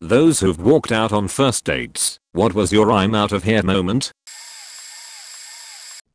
Those who've walked out on first dates, what was your I'm out of here moment?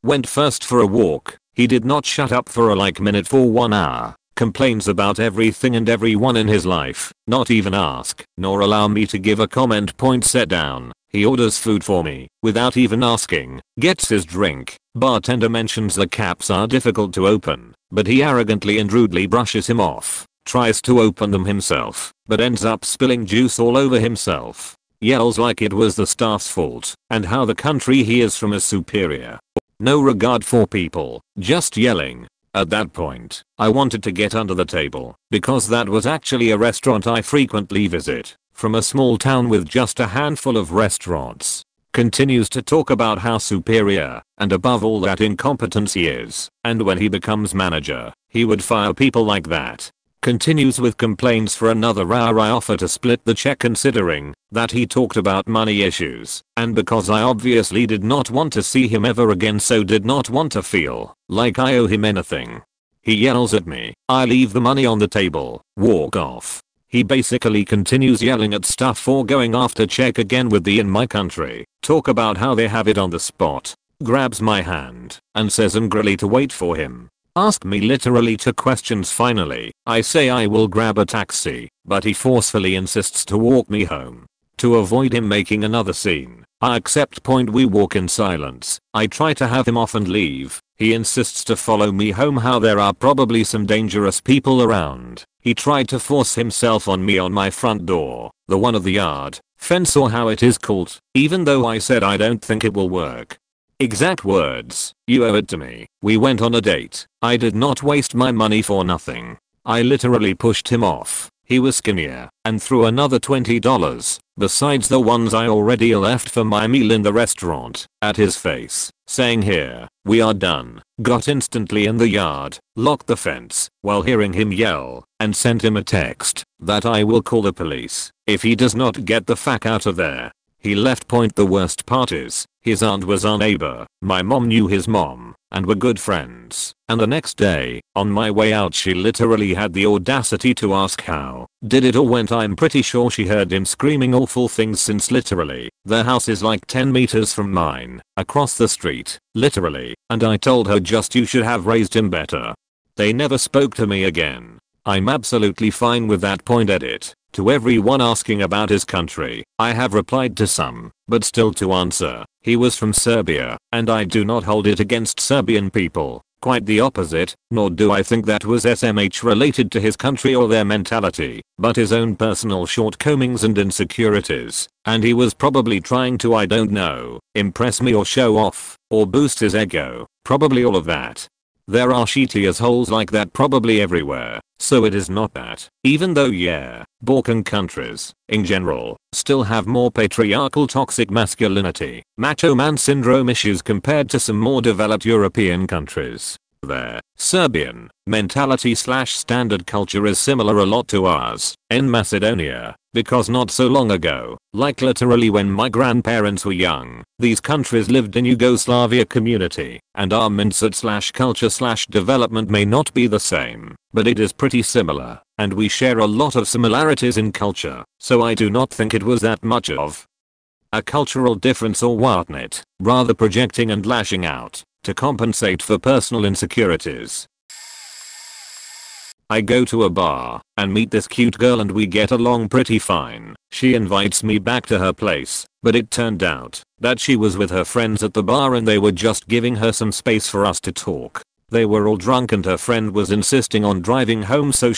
Went first for a walk. He did not shut up for a minute for 1 hour. Complains about everything and everyone in his life. Not even ask, nor allow me to give a comment. Point set down. He orders food for me, without even asking. Gets his drink. Bartender mentions the caps are difficult to open, but he arrogantly and rudely brushes him off. Tries to open them himself, but ends up spilling juice all over himself. Yells like it was the staff's fault, and how the country he is from is superior. No regard for people, just yelling. At that point, I wanted to get under the table, because that was actually a restaurant I frequently visit, from a small town with just a handful of restaurants. Continues to talk about how superior, and above all that incompetence he is, and when he becomes manager, he would fire people like that. Continues with complaints for another hour. I offer to split the check considering that he talked about money issues, and because I obviously did not want to see him ever again, so did not want to feel like I owe him anything. He yells at me. I leave the money on the table, walk off. He basically continues yelling at stuff for going after check again with the in my country. Talk about how they have it on the spot. Grabs my hand and says angrily to wait for him. Ask me literally 2 questions. Finally, I say I will grab a taxi, but he forcefully insists to walk me home. To avoid him making another scene, I accept. We walk in silence. I try to have him off and leave. He insists to follow me home. How there are probably some dangerous people around. He tried to force himself on me on my front door, the one of the yard fence or how it is called, even though I said I don't think it will work. Exact words, you owe it to me. We went on a date. I did not waste my money for nothing. I literally pushed him off. He was skinnier and threw another $20, besides the ones I already left for my meal in the restaurant, at his face, saying here, we are done. Got instantly in the yard, locked the fence, while hearing him yell, and sent him a text that I will call the police if he does not get the fuck out of there. He left. The worst part is, his aunt was our neighbor, my mom knew his mom, and were good friends, and the next day, on my way out she literally had the audacity to ask how did it all went. I'm pretty sure she heard him screaming awful things since literally, their house is like 10 meters from mine, across the street, literally, and I told her just you should have raised him better. They never spoke to me again. I'm absolutely fine with that. Edit. To everyone asking about his country, I have replied to some, but still to answer. He was from Serbia, and I do not hold it against Serbian people. Quite the opposite, nor do I think that was SMH related to his country or their mentality, but his own personal shortcomings and insecurities. And he was probably trying to, I don't know, impress me or show off, or boost his ego. Probably all of that. There are shitty assholes like that probably everywhere, so it is not that. Even though Balkan countries, in general, still have more patriarchal toxic masculinity, macho man syndrome issues compared to some more developed European countries. Their Serbian mentality / standard culture is similar a lot to ours in Macedonia, because not so long ago, like literally when my grandparents were young, these countries lived in Yugoslavia community, and our mindset / culture / development may not be the same, but it is pretty similar, and we share a lot of similarities in culture, so I do not think it was that much of a cultural difference or whatnot, rather projecting and lashing out to compensate for personal insecurities. I go to a bar and meet this cute girl and we get along pretty fine. She invites me back to her place, but it turned out that she was with her friends at the bar and they were just giving her some space for us to talk. They were all drunk and her friend was insisting on driving home, so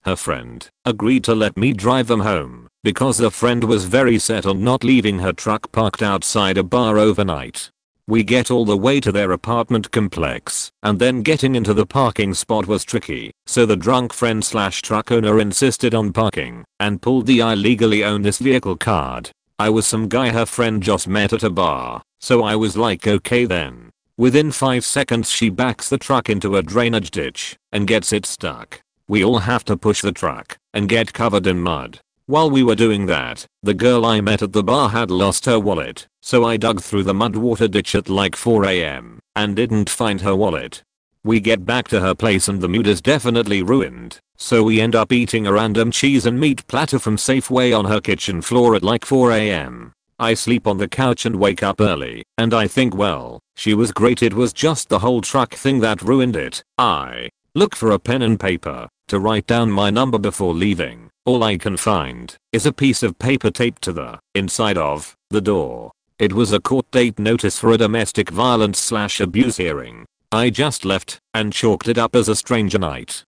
her friend, agreed to let me drive them home because the friend was very set on not leaving her truck parked outside a bar overnight. We get all the way to their apartment complex, and then getting into the parking spot was tricky, so the drunk friend / truck owner insisted on parking, and pulled the I legally own this vehicle card. I was some guy her friend just met at a bar, so I was like okay then. Within 5 seconds she backs the truck into a drainage ditch, and gets it stuck. We all have to push the truck, and get covered in mud. While we were doing that, the girl I met at the bar had lost her wallet, so I dug through the mud water ditch at like 4 AM, and didn't find her wallet. We get back to her place and the mood is definitely ruined. So we end up eating a random cheese and meat platter from Safeway on her kitchen floor at like 4 AM. I sleep on the couch and wake up early, and I think, well, she was great, it was just the whole truck thing that ruined it. I look for a pen and paper to write down my number before leaving. All I can find is a piece of paper taped to the inside of the door. It was a court date notice for a domestic violence/abuse hearing. I just left and chalked it up as a stranger night.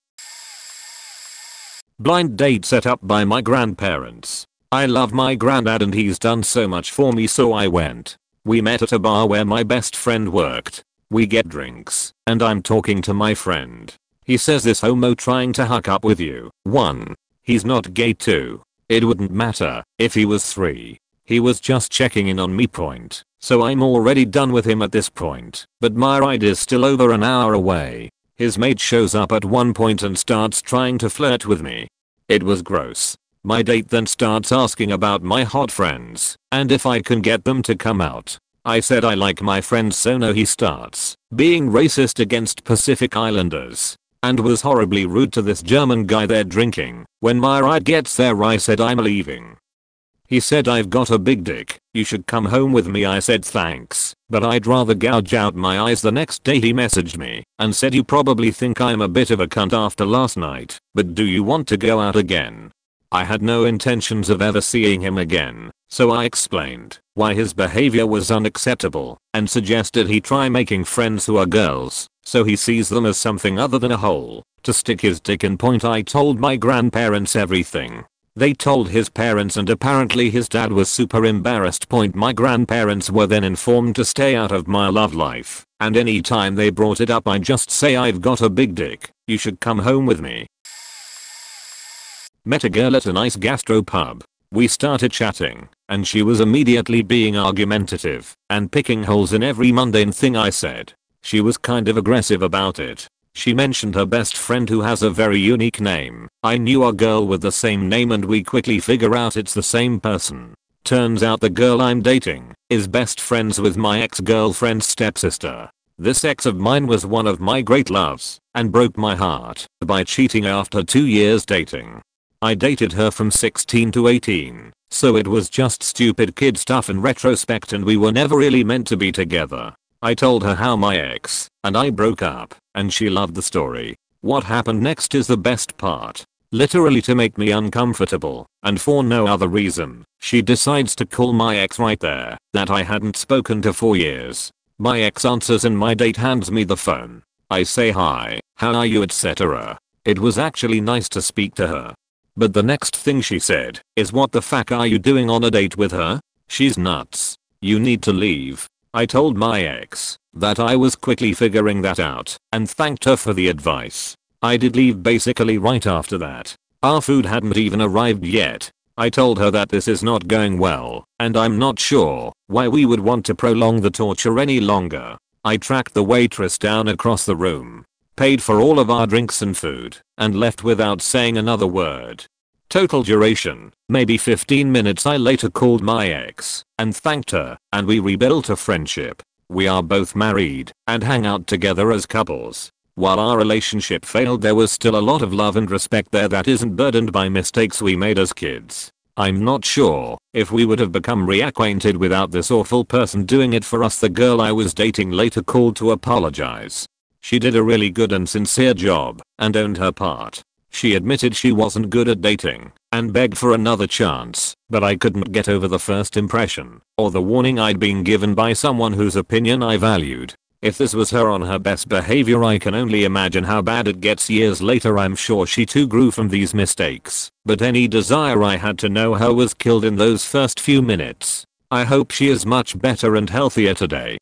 Blind date set up by my grandparents. I love my granddad and he's done so much for me, so I went. We met at a bar where my best friend worked. We get drinks, and I'm talking to my friend. He says, this homo trying to hook up with you. 1. He's not gay. 2. It wouldn't matter if he was 3. He was just checking in on me. Point. So I'm already done with him at this point. But my ride is still over an hour away. His mate shows up at one point and starts trying to flirt with me. It was gross. My date then starts asking about my hot friends and if I can get them to come out. I said I like my friends, so no. He starts being racist against Pacific Islanders and was horribly rude to this German guy there drinking. When my ride gets there, I said I'm leaving. He said, I've got a big dick, you should come home with me. I said thanks, but I'd rather gouge out my eyes. The next day he messaged me and said, you probably think I'm a bit of a cunt after last night, but do you want to go out again? I had no intentions of ever seeing him again, so I explained why his behavior was unacceptable and suggested he try making friends who are girls so he sees them as something other than a hole to stick his dick in. Point. I told my grandparents everything. They told his parents and apparently his dad was super embarrassed. Point. My grandparents were then informed to stay out of my love life, and anytime they brought it up I just say, I've got a big dick, you should come home with me. Met a girl at a nice gastro pub. We started chatting, and she was immediately being argumentative and picking holes in every mundane thing I said. She was kind of aggressive about it. She mentioned her best friend who has a very unique name. I knew a girl with the same name and we quickly figure out it's the same person. Turns out the girl I'm dating is best friends with my ex-girlfriend's stepsister. This ex of mine was one of my great loves and broke my heart by cheating after 2 years dating. I dated her from 16 to 18, so it was just stupid kid stuff in retrospect and we were never really meant to be together. I told her how my ex and I broke up, and she loved the story. What happened next is the best part. Literally to make me uncomfortable, and for no other reason, she decides to call my ex right there that I hadn't spoken to for years. My ex answers and my date hands me the phone. I say hi, how are you, etc. It was actually nice to speak to her. But the next thing she said is, what the fuck are you doing on a date with her? She's nuts. You need to leave. I told my ex that I was quickly figuring that out and thanked her for the advice. I did leave basically right after that. Our food hadn't even arrived yet. I told her that this is not going well and I'm not sure why we would want to prolong the torture any longer. I tracked the waitress down across the room, paid for all of our drinks and food, and left without saying another word. Total duration, maybe 15 minutes. I later called my ex and thanked her, and we rebuilt a friendship. We are both married and hang out together as couples. While our relationship failed, there was still a lot of love and respect there that isn't burdened by mistakes we made as kids. I'm not sure if we would have become reacquainted without this awful person doing it for us. The girl I was dating later called to apologize. She did a really good and sincere job and owned her part. She admitted she wasn't good at dating and begged for another chance, but I couldn't get over the first impression or the warning I'd been given by someone whose opinion I valued. If this was her on her best behavior, I can only imagine how bad it gets years later. I'm sure she too grew from these mistakes, but any desire I had to know her was killed in those first few minutes. I hope she is much better and healthier today.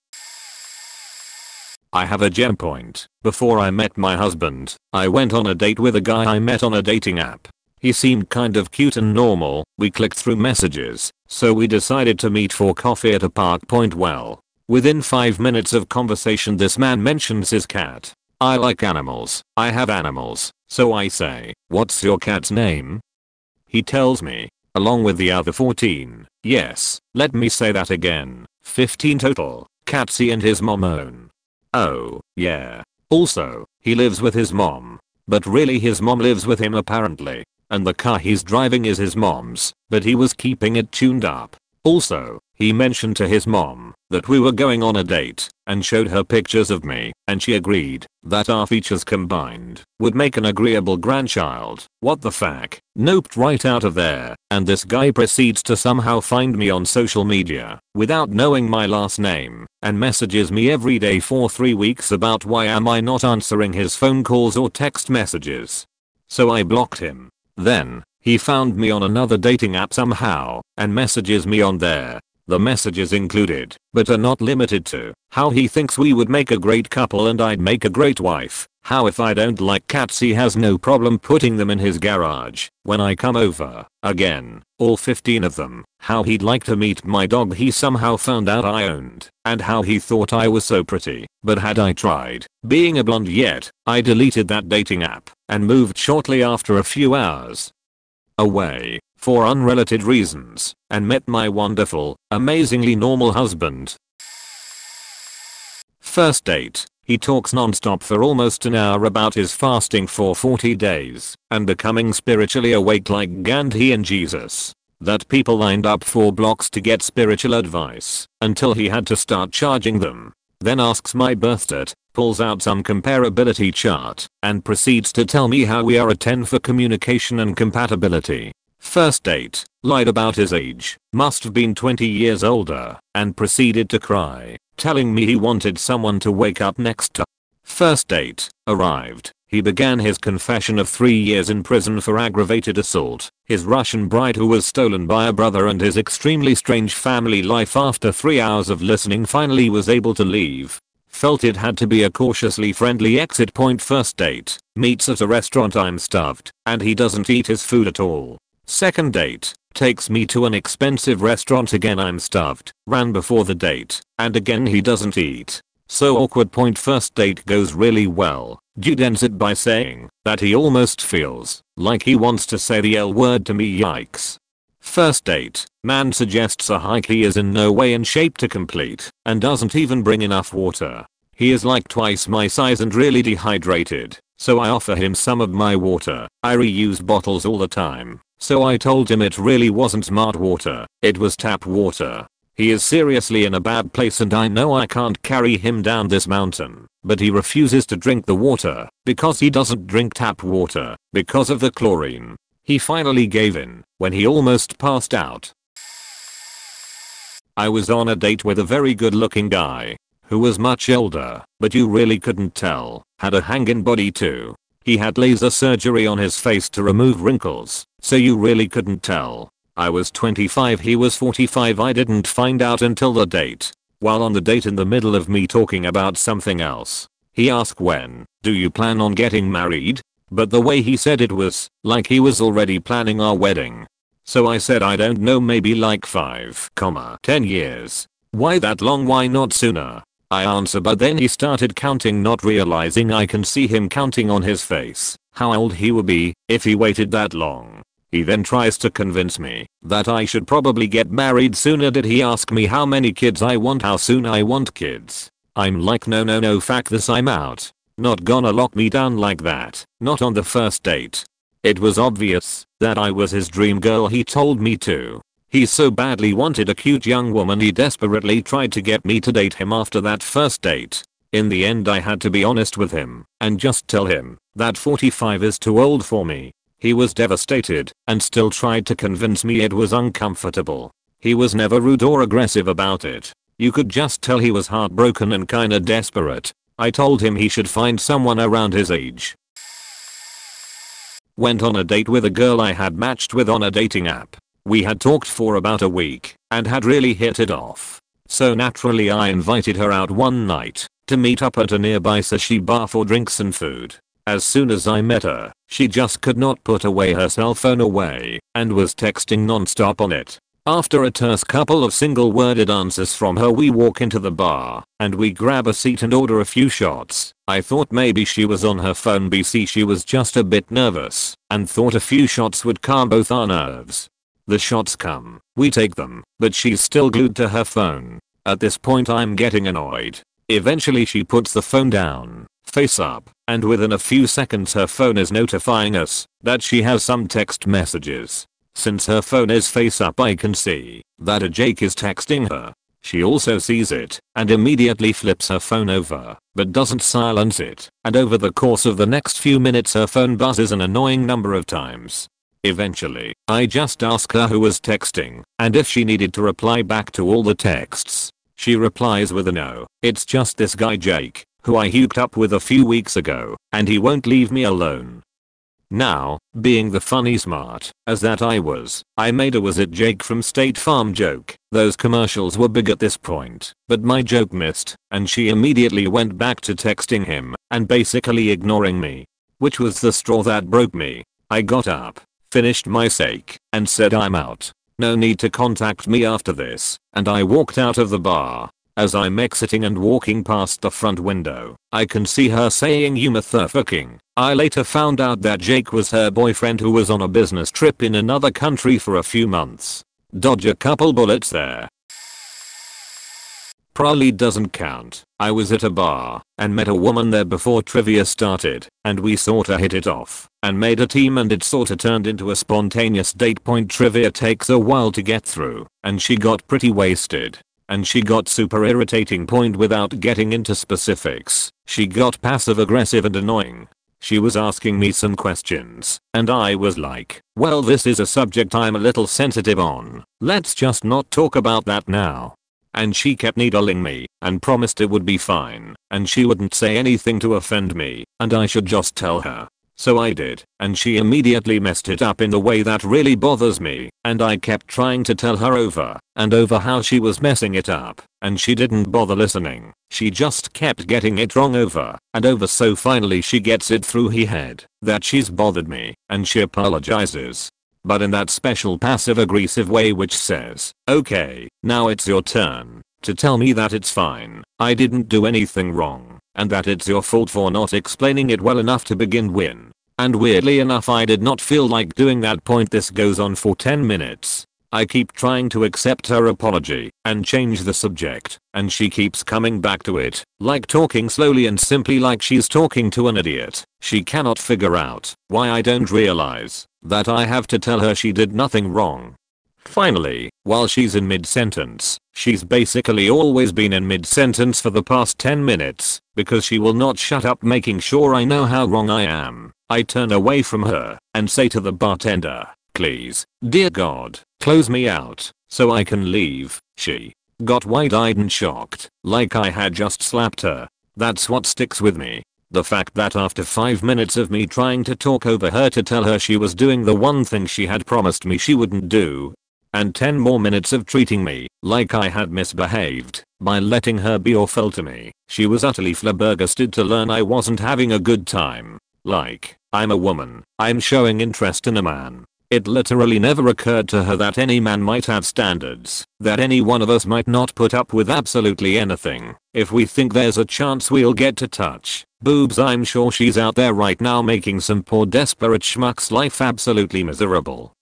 I have a gem point. Before I met my husband, I went on a date with a guy I met on a dating app. He seemed kind of cute and normal. We clicked through messages, so we decided to meet for coffee at a park. Point. Well, within 5 minutes of conversation this man mentions his cat. I like animals. I have animals, so I say, what's your cat's name? He tells me, along with the other 14. Yes, let me say that again. 15 total. Cats he and his mom own. Oh, yeah. Also, he lives with his mom. but really his mom lives with him apparently. And the car he's driving is his mom's, but he was keeping it tuned up. Also, he mentioned to his mom that we were going on a date and showed her pictures of me, and she agreed that our features combined would make an agreeable grandchild. What the fuck? Noped right out of there, and this guy proceeds to somehow find me on social media without knowing my last name and messages me every day for 3 weeks about why am I not answering his phone calls or text messages. So I blocked him. Then, he found me on another dating app somehow and messages me on there. The messages included, but are not limited to, how he thinks we would make a great couple and I'd make a great wife, how if I don't like cats he has no problem putting them in his garage when I come over, again, all 15 of them, how he'd like to meet my dog he somehow found out I owned, and how he thought I was so pretty, but had I tried being a blonde yet, I deleted that dating app and moved shortly after a few hours away for unrelated reasons and met my wonderful, amazingly normal husband. First date. He talks non-stop for almost an hour about his fasting for 40 days and becoming spiritually awake like Gandhi and Jesus. That people lined up 4 blocks to get spiritual advice until he had to start charging them. Then asks my birth date, pulls out some comparability chart, and proceeds to tell me how we are a 10 for communication and compatibility. First date, lied about his age, must have been 20 years older, and proceeded to cry, telling me he wanted someone to wake up next to. First date, arrived. He began his confession of 3 years in prison for aggravated assault, his Russian bride who was stolen by a brother and his extremely strange family life. After 3 hours of listening finally was able to leave. Felt it had to be a cautiously friendly exit point. First date, meets at a restaurant. I'm stuffed, and he doesn't eat his food at all. Second date, takes me to an expensive restaurant. Again I'm stuffed, ran before the date, and again he doesn't eat. So awkward. First date goes really well. Dude ends it by saying that he almost feels like he wants to say the L word to me. Yikes. First date, man suggests a hike he is in no way in shape to complete and doesn't even bring enough water. He is like twice my size and really dehydrated, so I offer him some of my water. I reuse bottles all the time, so I told him it really wasn't smart water, it was tap water. He is seriously in a bad place and I know I can't carry him down this mountain, but he refuses to drink the water because he doesn't drink tap water because of the chlorine. He finally gave in when he almost passed out. I was on a date with a very good looking guy who was much older, but you really couldn't tell, had a hanging body too. He had laser surgery on his face to remove wrinkles, so you really couldn't tell. I was 25, he was 45. I didn't find out until the date. While on the date, in the middle of me talking about something else, he asked, when do you plan on getting married? But the way he said it was like he was already planning our wedding. So I said I don't know, maybe like 5, 10 years. Why that long, why not sooner? I answer, but then he started counting, not realizing I can see him counting on his face how old he would be if he waited that long. He then tries to convince me that I should probably get married sooner. Did he ask me how many kids I want, how soon I want kids? I'm like, no, fuck this, I'm out. Not gonna lock me down like that, not on the first date. It was obvious that I was his dream girl. He told me to. He so badly wanted a cute young woman he desperately tried to get me to date him after that first date. In the end I had to be honest with him and just tell him that 45 is too old for me. He was devastated and still tried to convince me it was uncomfortable. He was never rude or aggressive about it. You could just tell he was heartbroken and kinda desperate. I told him he should find someone around his age. Went on a date with a girl I had matched with on a dating app. We had talked for about a week and had really hit it off. So naturally I invited her out one night to meet up at a nearby sushi bar for drinks and food. As soon as I met her, she just could not put away her cell phone away and was texting non-stop on it. After a terse couple of single-worded answers from her, we walk into the bar and we grab a seat and order a few shots. I thought maybe she was on her phone, BC she was just a bit nervous and thought a few shots would calm both our nerves. The shots come, we take them, but she's still glued to her phone. At this point I'm getting annoyed. Eventually she puts the phone down, face up, and within a few seconds her phone is notifying us that she has some text messages. Since her phone is face up, I can see that a Jake is texting her. She also sees it and immediately flips her phone over, but doesn't silence it, and over the course of the next few minutes her phone buzzes an annoying number of times. Eventually, I just ask her who was texting and if she needed to reply back to all the texts. She replies with a no, it's just this guy Jake, who I hooked up with a few weeks ago, and he won't leave me alone. Now, being the funny smart as that I was, I made a "was it Jake from State Farm" joke. Those commercials were big at this point, but my joke missed, and she immediately went back to texting him and basically ignoring me. Which was the straw that broke me. I got up, finished my steak, and said I'm out. No need to contact me after this, and I walked out of the bar. As I'm exiting and walking past the front window, I can see her saying "you motherfucking." I later found out that Jake was her boyfriend who was on a business trip in another country for a few months. Dodge a couple bullets there. Probably doesn't count. I was at a bar and met a woman there before trivia started, and we sorta hit it off and made a team, and it sorta turned into a spontaneous date. Trivia takes a while to get through, and she got pretty wasted. And she got super irritating. Without getting into specifics, she got passive aggressive and annoying. She was asking me some questions, and I was like, well, this is a subject I'm a little sensitive on. Let's just not talk about that now. And she kept needling me and promised it would be fine and she wouldn't say anything to offend me and I should just tell her. So I did, and she immediately messed it up in the way that really bothers me, and I kept trying to tell her over and over how she was messing it up, and she didn't bother listening. She just kept getting it wrong over and over, so finally she gets it through her head that she's bothered me, and she apologizes. But in that special passive aggressive way which says, okay, now it's your turn to tell me that it's fine, I didn't do anything wrong, and that it's your fault for not explaining it well enough to begin with. And weirdly enough, I did not feel like doing that. This goes on for 10 minutes. I keep trying to accept her apology and change the subject, and she keeps coming back to it, like talking slowly and simply like she's talking to an idiot. She cannot figure out why I don't realize that I have to tell her she did nothing wrong. Finally, while she's in mid-sentence, she's basically always been in mid-sentence for the past 10 minutes, because she will not shut up making sure I know how wrong I am. I turn away from her and say to the bartender, please, dear God, close me out so I can leave. She got wide-eyed and shocked, like I had just slapped her. That's what sticks with me. The fact that after 5 minutes of me trying to talk over her to tell her she was doing the one thing she had promised me she wouldn't do, and 10 more minutes of treating me like I had misbehaved by letting her be awful to me, she was utterly flabbergasted to learn I wasn't having a good time. Like, I'm a woman, I'm showing interest in a man. It literally never occurred to her that any man might have standards, that any one of us might not put up with absolutely anything if we think there's a chance we'll get to touch boobs. I'm sure she's out there right now making some poor desperate schmuck's life absolutely miserable.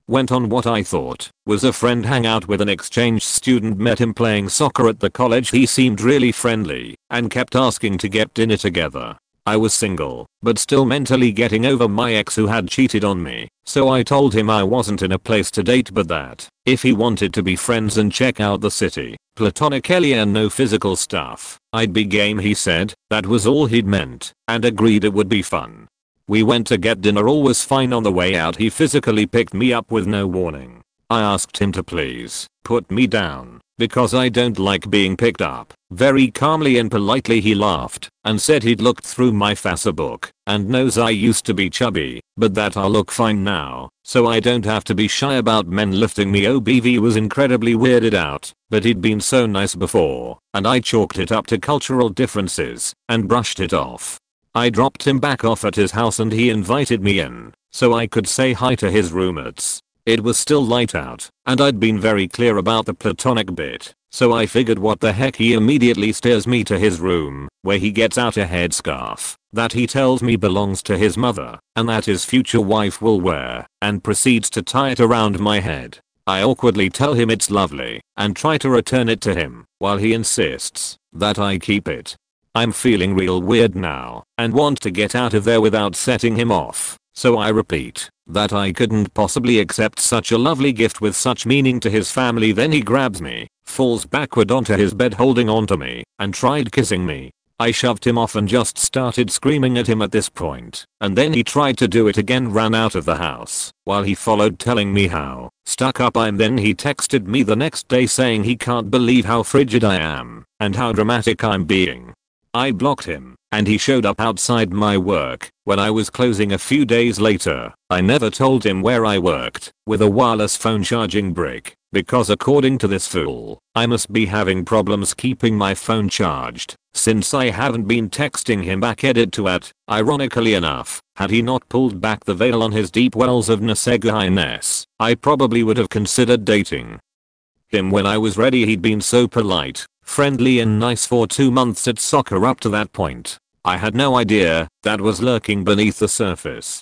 Went on what I thought was a friend hangout with an exchange student, met him playing soccer at the college. He seemed really friendly and kept asking to get dinner together. I was single, but still mentally getting over my ex who had cheated on me, so I told him I wasn't in a place to date, but that if he wanted to be friends and check out the city, platonically and no physical stuff, I'd be game. He said that was all he'd meant and agreed it would be fun. We went to get dinner, all was fine. On the way out he physically picked me up with no warning. I asked him to please put me down because I don't like being picked up. Very calmly and politely he laughed and said he'd looked through my Facebook and knows I used to be chubby, but that I'll look fine now, so I don't have to be shy about men lifting me. OBV was incredibly weirded out, but he'd been so nice before, and I chalked it up to cultural differences and brushed it off. I dropped him back off at his house and he invited me in so I could say hi to his roommates. It was still light out, and I'd been very clear about the platonic bit, so I figured what the heck. He immediately steers me to his room, where he gets out a headscarf that he tells me belongs to his mother and that his future wife will wear, and proceeds to tie it around my head. I awkwardly tell him it's lovely and try to return it to him while he insists that I keep it. I'm feeling real weird now and want to get out of there without setting him off. So I repeat that I couldn't possibly accept such a lovely gift with such meaning to his family. Then he grabs me, falls backward onto his bed holding onto me, and tried kissing me. I shoved him off and just started screaming at him at this point, and then he tried to do it again, ran out of the house, while he followed telling me how stuck up I'm. Then he texted me the next day saying he can't believe how frigid I am and how dramatic I'm being. I blocked him, and he showed up outside my work when I was closing a few days later. I never told him where I worked with a wireless phone charging brick, because according to this fool, I must be having problems keeping my phone charged, since I haven't been texting him back. Edit to at. Ironically enough, had he not pulled back the veil on his deep wells of Nasegahiness, I probably would have considered dating him when I was ready. He'd been so polite, friendly and nice for 2 months at soccer up to that point. I had no idea that was lurking beneath the surface.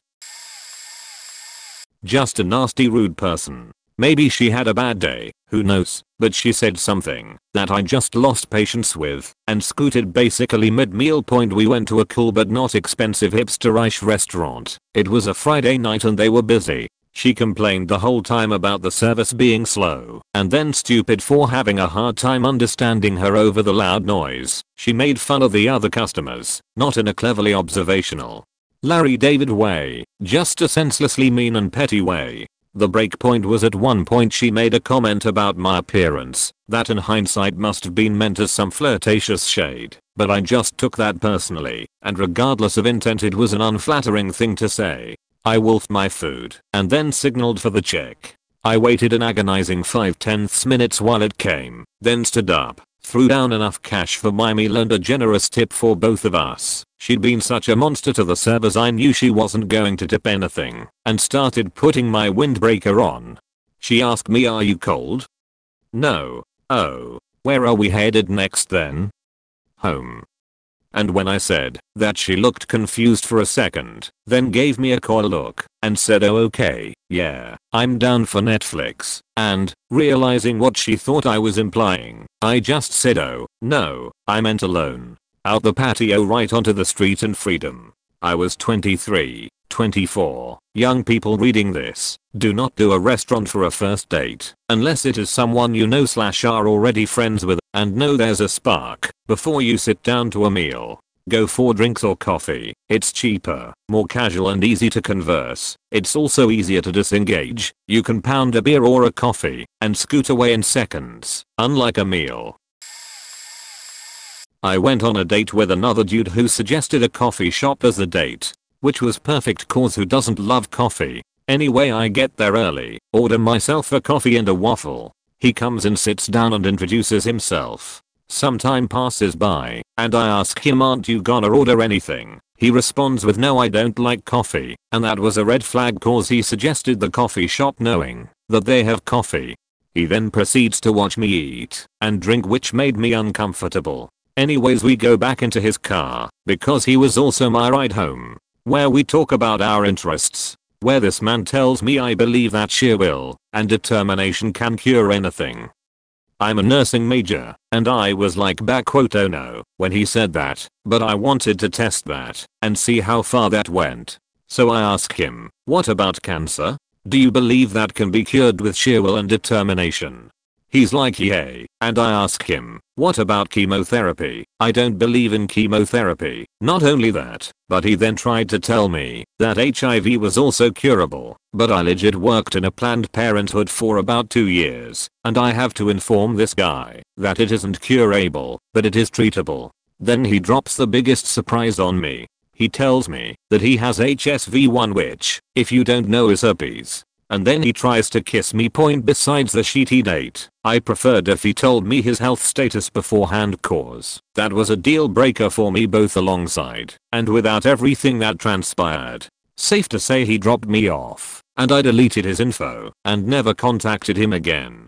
Just a nasty rude person. Maybe she had a bad day, who knows, but she said something that I just lost patience with and scooted. Basically mid-meal point we went to a cool but not expensive hipsterish restaurant. It was a Friday night and they were busy. She complained the whole time about the service being slow and then stupid for having a hard time understanding her over the loud noise. She made fun of the other customers, not in a cleverly observational Larry David way, just a senselessly mean and petty way. The break point was at one point she made a comment about my appearance that in hindsight must have been meant as some flirtatious shade, but I just took that personally, and regardless of intent it was an unflattering thing to say. I wolfed my food and then signaled for the check. I waited an agonizing 5/10 minutes while it came, then stood up, threw down enough cash for my meal and a generous tip for both of us. She'd been such a monster to the servers I knew she wasn't going to tip anything, and started putting my windbreaker on. She asked me, "Are you cold?" "No." "Oh, where are we headed next then?" "Home." And when I said that, she looked confused for a second, then gave me a coy look and said, "Oh okay, yeah, I'm down for Netflix." And, realizing what she thought I was implying, I just said, "Oh, no, I meant alone." Out the patio right onto the street and freedom. I was 23, 24. Young people reading this, do not do a restaurant for a first date unless it is someone you know / are already friends with and know there's a spark before you sit down to a meal. Go for drinks or coffee. It's cheaper, more casual and easy to converse. It's also easier to disengage. You can pound a beer or a coffee and scoot away in seconds, unlike a meal. I went on a date with another dude who suggested a coffee shop as a date, which was perfect cause who doesn't love coffee. Anyway, I get there early, order myself a coffee and a waffle. He comes and sits down and introduces himself. Some time passes by, and I ask him, "Aren't you gonna order anything?" He responds with, "No, I don't like coffee," and that was a red flag cause he suggested the coffee shop knowing that they have coffee. He then proceeds to watch me eat and drink, which made me uncomfortable. Anyways, we go back into his car, because he was also my ride home, where we talk about our interests, where this man tells me I believe that sheer will and determination can cure anything. I'm a nursing major, and I was like "Oh no" when he said that, but I wanted to test that and see how far that went. So I ask him, "What about cancer? Do you believe that can be cured with sheer will and determination?" He's like, "Yeah," and I ask him, "What about chemotherapy?" "I don't believe in chemotherapy." Not only that, but he then tried to tell me that HIV was also curable, but I legit worked in a Planned Parenthood for about 2 years, and I have to inform this guy that it isn't curable, but it is treatable. Then he drops the biggest surprise on me. He tells me that he has HSV1, which, if you don't know, is herpes. And then he tries to kiss me. Besides the shitty date, I preferred if he told me his health status beforehand, cause that was a deal breaker for me both alongside and without everything that transpired. Safe to say he dropped me off, and I deleted his info and never contacted him again.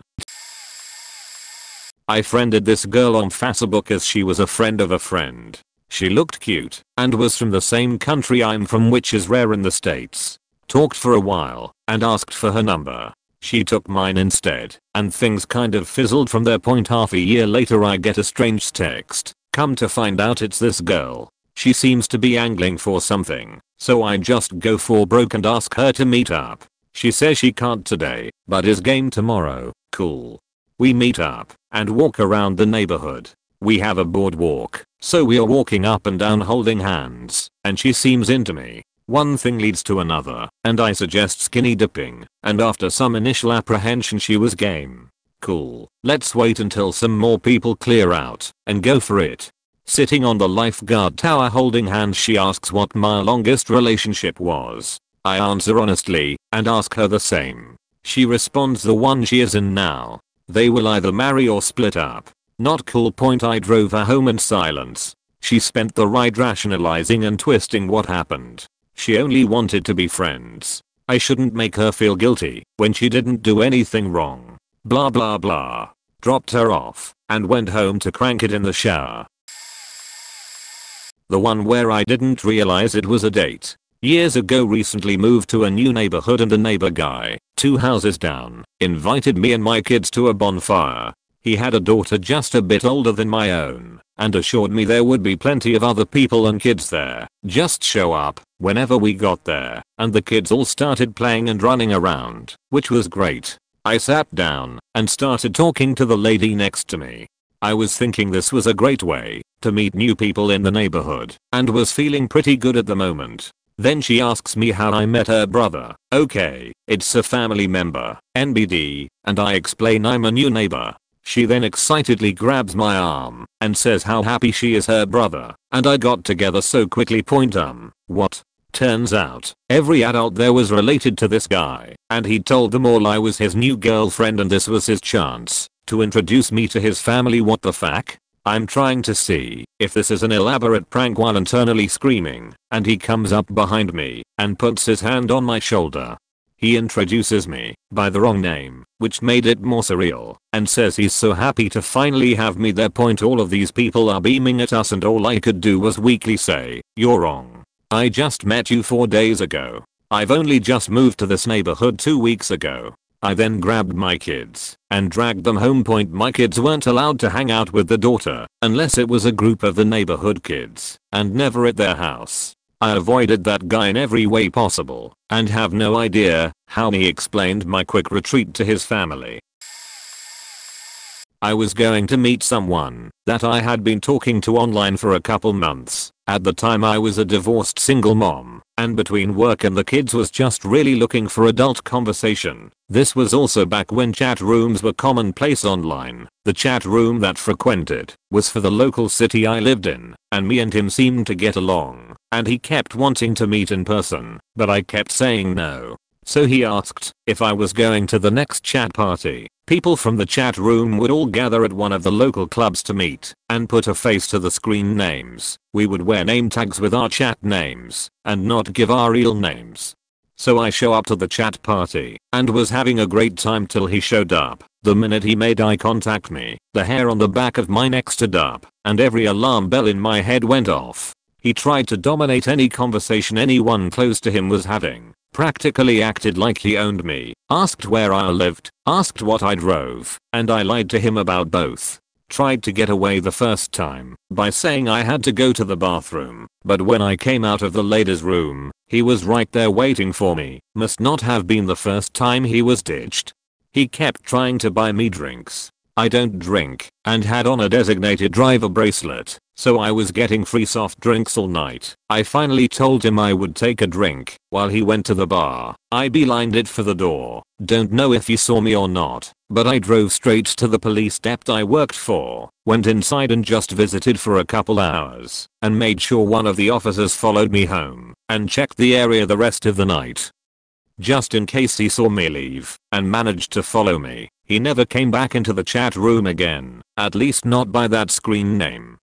I friended this girl on Facebook as she was a friend of a friend. She looked cute and was from the same country I'm from, which is rare in the States. Talked for a while and asked for her number. She took mine instead, and things kind of fizzled from there. Half a year later I get a strange text Come to find out it's this girl. She seems to be angling for something, so I just go for broke and ask her to meet up. She says she can't today, but is game tomorrow. Cool. We meet up and walk around the neighborhood. We have a boardwalk, so we are walking up and down holding hands, and she seems into me. One thing leads to another, and I suggest skinny dipping, and after some initial apprehension she was game. Cool. Let's wait until some more people clear out and go for it. Sitting on the lifeguard tower holding hands, she asks what my longest relationship was. I answer honestly and ask her the same. She responds the one she is in now. They will either marry or split up. Not cool. I drove her home in silence. She spent the ride rationalizing and twisting what happened. She only wanted to be friends. I shouldn't make her feel guilty when she didn't do anything wrong. Blah blah blah. Dropped her off and went home to crank it in the shower. The one where I didn't realize it was a date. Years ago, recently moved to a new neighborhood, and the neighbor guy, 2 houses down, invited me and my kids to a bonfire. He had a daughter just a bit older than my own and assured me there would be plenty of other people and kids there. Just show up whenever we got there, and the kids all started playing and running around, which was great. I sat down and started talking to the lady next to me. I was thinking this was a great way to meet new people in the neighborhood and was feeling pretty good at the moment. Then she asks me how I met her brother. Okay, it's a family member, NBD, and I explain I'm a new neighbor. She then excitedly grabs my arm and says how happy she is her brother and I got together so quickly. What? Turns out, every adult there was related to this guy, and he told them all I was his new girlfriend and this was his chance to introduce me to his family. What the fuck? I'm trying to see if this is an elaborate prank while internally screaming, and he comes up behind me and puts his hand on my shoulder. He introduces me by the wrong name, which made it more surreal, and says he's so happy to finally have me there. All of these people are beaming at us and all I could do was weakly say, "You're wrong. I just met you 4 days ago. I've only just moved to this neighborhood 2 weeks ago." I then grabbed my kids and dragged them home. My kids weren't allowed to hang out with the daughter unless it was a group of the neighborhood kids, and never at their house. I avoided that guy in every way possible and have no idea how he explained my quick retreat to his family. I was going to meet someone that I had been talking to online for a couple months. At the time I was a divorced single mom, and between work and the kids was just really looking for adult conversation. This was also back when chat rooms were commonplace online. The chat room that frequented was for the local city I lived in, and me and him seemed to get along, and he kept wanting to meet in person, but I kept saying no. So he asked if I was going to the next chat party. People from the chat room would all gather at one of the local clubs to meet and put a face to the screen names. We would wear name tags with our chat names and not give our real names. So I show up to the chat party and was having a great time till he showed up. The minute he made eye contact me, the hair on the back of my neck stood up and every alarm bell in my head went off. He tried to dominate any conversation anyone close to him was having. Practically acted like he owned me, asked where I lived, asked what I drove, and I lied to him about both. Tried to get away the first time by saying I had to go to the bathroom, but when I came out of the ladies' room, he was right there waiting for me. Must not have been the first time he was ditched. He kept trying to buy me drinks. I don't drink and had on a designated driver bracelet, so I was getting free soft drinks all night. I finally told him I would take a drink while he went to the bar. I beelined it for the door. Don't know if you saw me or not, but I drove straight to the police depot I worked for, went inside and just visited for a couple hours, and made sure one of the officers followed me home and checked the area the rest of the night. Just in case he saw me leave and managed to follow me. He never came back into the chat room again, at least not by that screen name.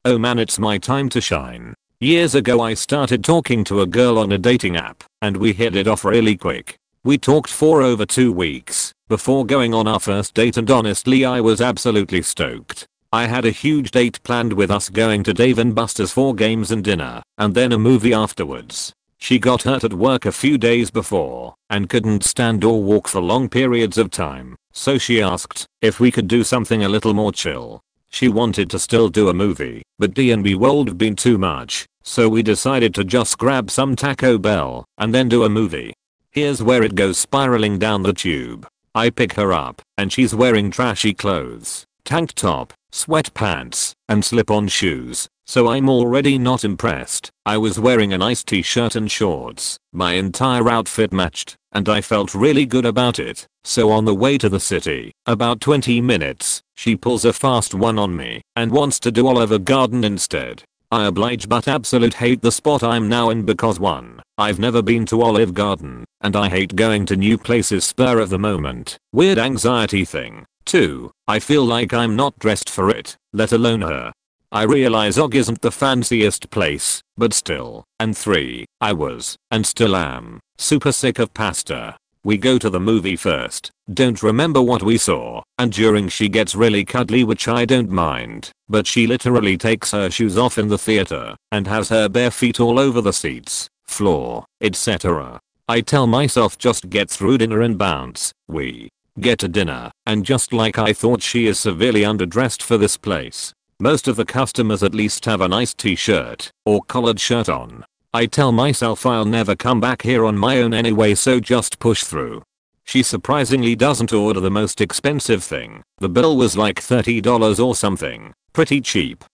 Oh man, it's my time to shine. Years ago I started talking to a girl on a dating app, and we hit it off really quick. We talked for over 2 weeks before going on our first date, and honestly I was absolutely stoked. I had a huge date planned with us going to Dave & Buster's for games and dinner, and then a movie afterwards. She got hurt at work a few days before and couldn't stand or walk for long periods of time, so she asked if we could do something a little more chill. She wanted to still do a movie, but D&B World have been too much, so we decided to just grab some Taco Bell and then do a movie. Here's where it goes spiraling down the tube. I pick her up, and she's wearing trashy clothes, tank top, sweatpants, and slip-on shoes, so I'm already not impressed. I was wearing a nice t-shirt and shorts, my entire outfit matched, and I felt really good about it. So on the way to the city, about 20 minutes, she pulls a fast one on me and wants to do Olive Garden instead. I oblige but absolute hate the spot I'm now in because 1. I've never been to Olive Garden, and I hate going to new places spur of the moment. Weird anxiety thing. 2. I feel like I'm not dressed for it, let alone her. I realize OG isn't the fanciest place, but still. And 3. I was, and still am, super sick of pasta. We go to the movie first, don't remember what we saw, and during she gets really cuddly which I don't mind, but she literally takes her shoes off in the theater and has her bare feet all over the seats, floor, etc. I tell myself just get through dinner and bounce. We get to dinner, and just like I thought she is severely underdressed for this place. Most of the customers at least have a nice t-shirt or collared shirt on. I tell myself I'll never come back here on my own anyway so just push through. She surprisingly doesn't order the most expensive thing. The bill was like $30 or something, pretty cheap.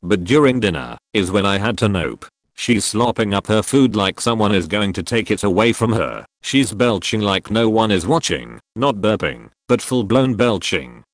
But during dinner is when I had to nope. She's slopping up her food like someone is going to take it away from her. She's belching like no one is watching, not burping, but full blown belching.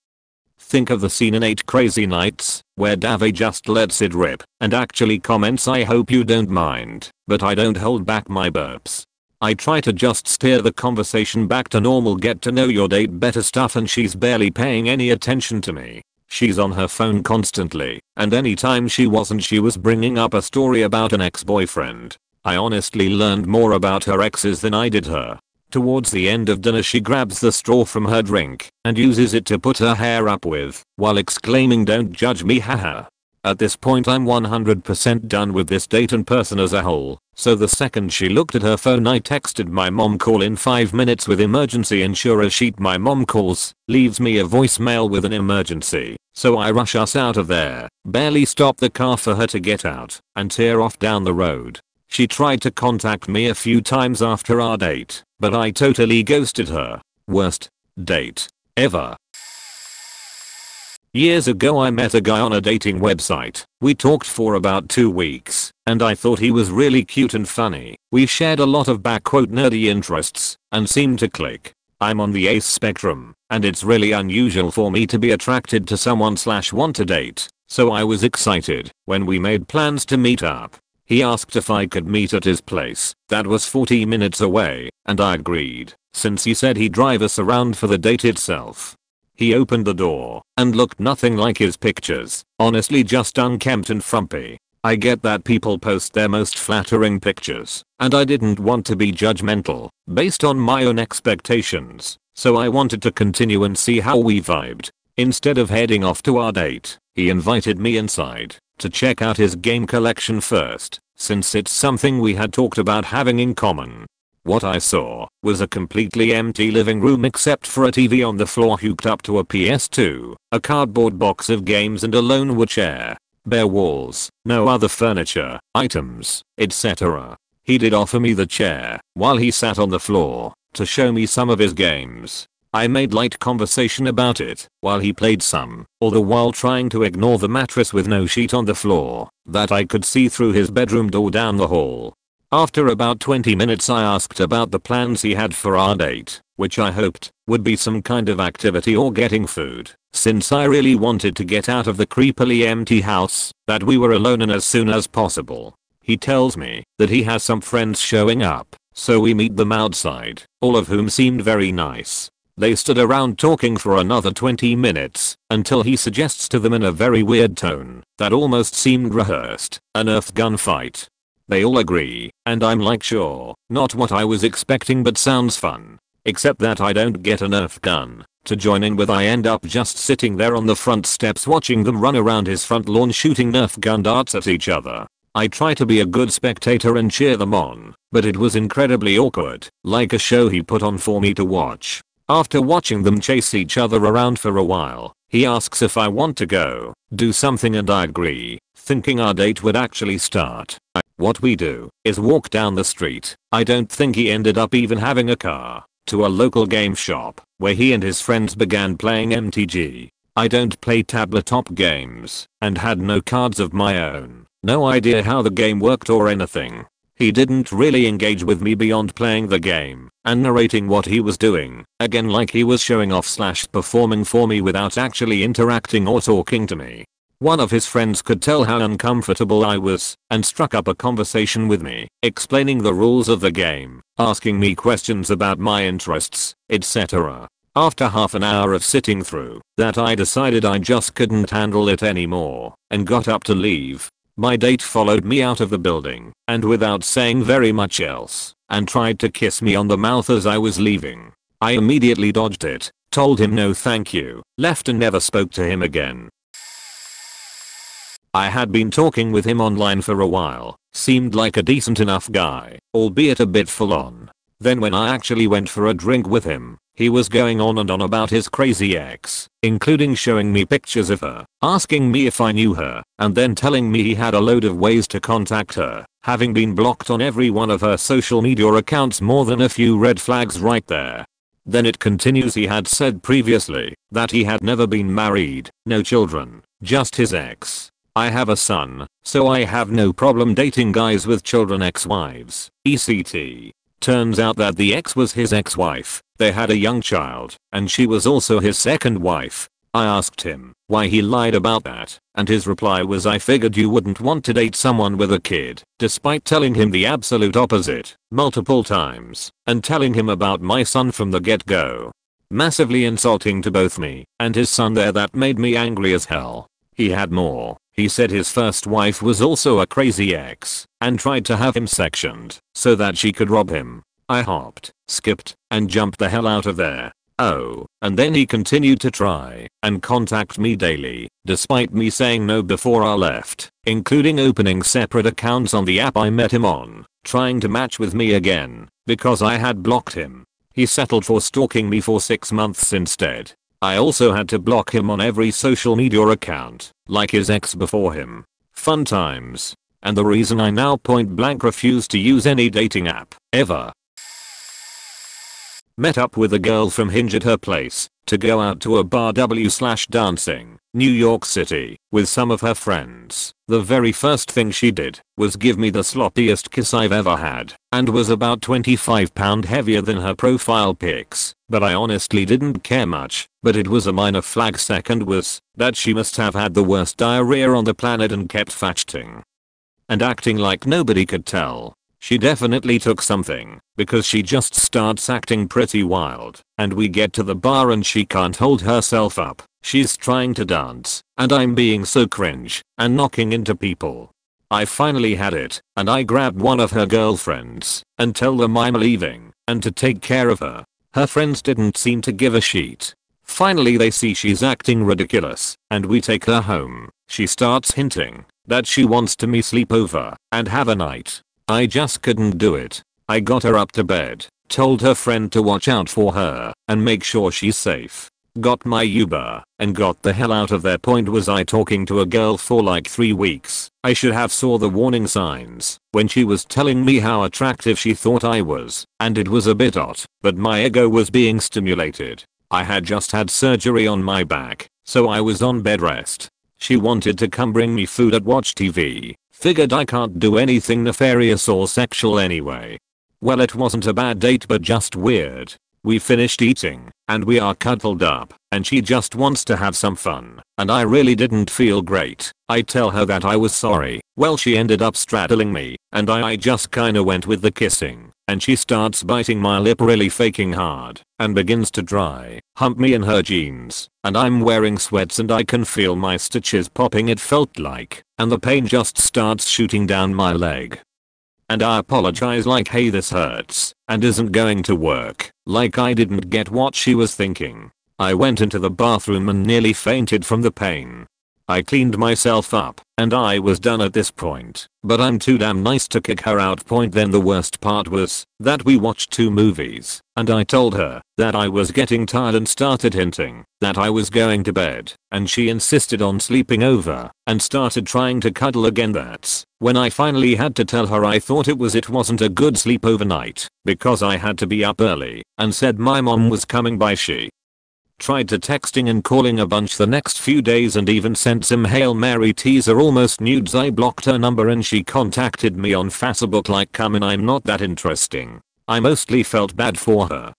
Think of the scene in 8 Crazy Nights, where Davy just lets it rip and actually comments I hope you don't mind, but I don't hold back my burps. I try to just steer the conversation back to normal get to know your date better stuff and she's barely paying any attention to me. She's on her phone constantly, and anytime she wasn't she was bringing up a story about an ex-boyfriend. I honestly learned more about her exes than I did her. Towards the end of dinner she grabs the straw from her drink and uses it to put her hair up with while exclaiming don't judge me haha. At this point I'm 100% done with this date and person as a whole, so the second she looked at her phone I texted my mom call in 5 minutes with emergency insurer sheet. My mom calls, leaves me a voicemail with an emergency, so I rush us out of there, barely stop the car for her to get out, and tear off down the road. She tried to contact me a few times after our date, but I totally ghosted her. Worst date ever. Years ago I met a guy on a dating website. We talked for about 2 weeks, and I thought he was really cute and funny. We shared a lot of nerdy interests, and seemed to click. I'm on the ace spectrum, and it's really unusual for me to be attracted to someone / want to date, so I was excited when we made plans to meet up. He asked if I could meet at his place, that was 40 minutes away, and I agreed, since he said he'd drive us around for the date itself. He opened the door, and looked nothing like his pictures, honestly just unkempt and frumpy. I get that people post their most flattering pictures, and I didn't want to be judgmental, based on my own expectations, so I wanted to continue and see how we vibed. Instead of heading off to our date, he invited me inside to check out his game collection first, since it's something we had talked about having in common. What I saw was a completely empty living room except for a TV on the floor hooked up to a PS2, a cardboard box of games and a lone wood chair. Bare walls, no other furniture, items, etc. He did offer me the chair while he sat on the floor to show me some of his games. I made light conversation about it while he played some, all the while trying to ignore the mattress with no sheet on the floor that I could see through his bedroom door down the hall. After about 20 minutes I asked about the plans he had for our date, which I hoped would be some kind of activity or getting food, since I really wanted to get out of the creepily empty house that we were alone in as soon as possible. He tells me that he has some friends showing up, so we meet them outside, all of whom seemed very nice. They stood around talking for another 20 minutes until he suggests to them in a very weird tone that almost seemed rehearsed, a Nerf gun fight. They all agree, and I'm like sure, not what I was expecting but sounds fun. Except that I don't get a Nerf gun to join in with. I end up just sitting there on the front steps watching them run around his front lawn shooting Nerf gun darts at each other. I try to be a good spectator and cheer them on, but it was incredibly awkward, like a show he put on for me to watch. After watching them chase each other around for a while, He asks if I want to go do something and I agree, thinking our date would actually start. What we do is walk down the street. I don't think he ended up even having a car, to a local game shop where he and his friends began playing MTG. I don't play tabletop games and had no cards of my own. No idea how the game worked or anything. He didn't really engage with me beyond playing the game and narrating what he was doing, again like he was showing off / performing for me without actually interacting or talking to me. One of his friends could tell how uncomfortable I was and struck up a conversation with me, explaining the rules of the game, asking me questions about my interests, etc. After half an hour of sitting through that, I decided I just couldn't handle it anymore and got up to leave. My date followed me out of the building and without saying very much else and tried to kiss me on the mouth as I was leaving. I immediately dodged it, told him no thank you, left and never spoke to him again. I had been talking with him online for a while, seemed like a decent enough guy, albeit a bit full on. Then when I actually went for a drink with him, he was going on and on about his crazy ex, including showing me pictures of her, asking me if I knew her, and then telling me he had a load of ways to contact her, having been blocked on every one of her social media accounts. More than a few red flags right there. Then it continues, he had said previously that he had never been married, no children, just his ex. I have a son, so I have no problem dating guys with children, ex-wives, etc. Turns out that the ex was his ex-wife, they had a young child, and she was also his second wife. I asked him why he lied about that, and his reply was, I figured you wouldn't want to date someone with a kid, despite telling him the absolute opposite multiple times and telling him about my son from the get-go. Massively insulting to both me and his son there. That made me angry as hell. He had more. He said his first wife was also a crazy ex and tried to have him sectioned so that she could rob him. I hopped, skipped, and jumped the hell out of there. Oh, and then he continued to try and contact me daily, despite me saying no before I left, including opening separate accounts on the app I met him on, trying to match with me again, because I had blocked him. He settled for stalking me for 6 months instead. I also had to block him on every social media account, like his ex before him. Fun times. And the reason I now point blank refuse to use any dating app, ever. Met up with a girl from Hinge at her place to go out to a bar /dancing, New York City, with some of her friends. The very first thing she did was give me the sloppiest kiss I've ever had, and was about 25 pounds heavier than her profile pics, but I honestly didn't care much. But it was a minor flag. Second was that she must have had the worst diarrhea on the planet and kept fidgeting and acting like nobody could tell. She definitely took something, because she just starts acting pretty wild, and we get to the bar and she can't hold herself up. She's trying to dance, and I'm being so cringe and knocking into people. I finally had it, and I grabbed one of her girlfriends and tell them I'm leaving and to take care of her. Her friends didn't seem to give a shit. Finally they see she's acting ridiculous, and we take her home. She starts hinting that she wants to sleep over and have a night. I just couldn't do it. I got her up to bed, told her friend to watch out for her and make sure she's safe. Got my Uber and got the hell out of there. Point was, I talking to a girl for like 3 weeks. I should have saw the warning signs when she was telling me how attractive she thought I was, and it was a bit odd, but my ego was being stimulated. I had just had surgery on my back, so I was on bed rest. She wanted to come bring me food and watch TV. Figured I can't do anything nefarious or sexual anyway. Well, it wasn't a bad date, but just weird. We finished eating and we are cuddled up, and she just wants to have some fun, and I really didn't feel great. I tell her that I was sorry. Well, she ended up straddling me and I just kinda went with the kissing, and she starts biting my lip, really faking hard, and begins to dry hump me in her jeans, and I'm wearing sweats and I can feel my stitches popping, it felt like, and the pain just starts shooting down my leg. And I apologize like, hey, this hurts and isn't going to work, like I didn't get what she was thinking. I went into the bathroom and nearly fainted from the pain. I cleaned myself up, and I was done at this point, but I'm too damn nice to kick her out. Then the worst part was that we watched 2 movies, and I told her that I was getting tired and started hinting that I was going to bed, and she insisted on sleeping over and started trying to cuddle again. That's when I finally had to tell her I thought it wasn't a good sleepover night because I had to be up early, and said my mom was coming by. She tried to texting and calling a bunch the next few days and even sent some Hail Mary teaser almost nudes. I blocked her number and she contacted me on Facebook like, come in, I'm not that interesting. I mostly felt bad for her.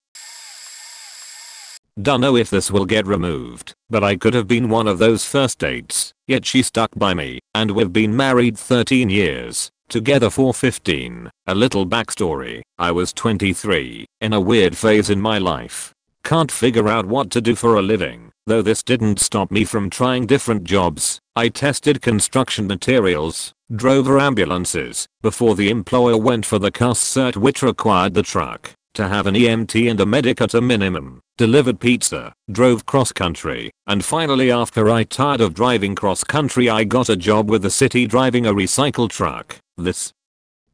Dunno if this will get removed, but I could have been one of those first dates, yet she stuck by me, and we've been married 13 years, together for 15. A little backstory, I was 23, in a weird phase in my life. Can't figure out what to do for a living, though this didn't stop me from trying different jobs. I tested construction materials, drove ambulances, before the employer went for the CAS cert which required the truck to have an EMT and a medic at a minimum, delivered pizza, drove cross country, and finally after I tired of driving cross country I got a job with the city driving a recycle truck. This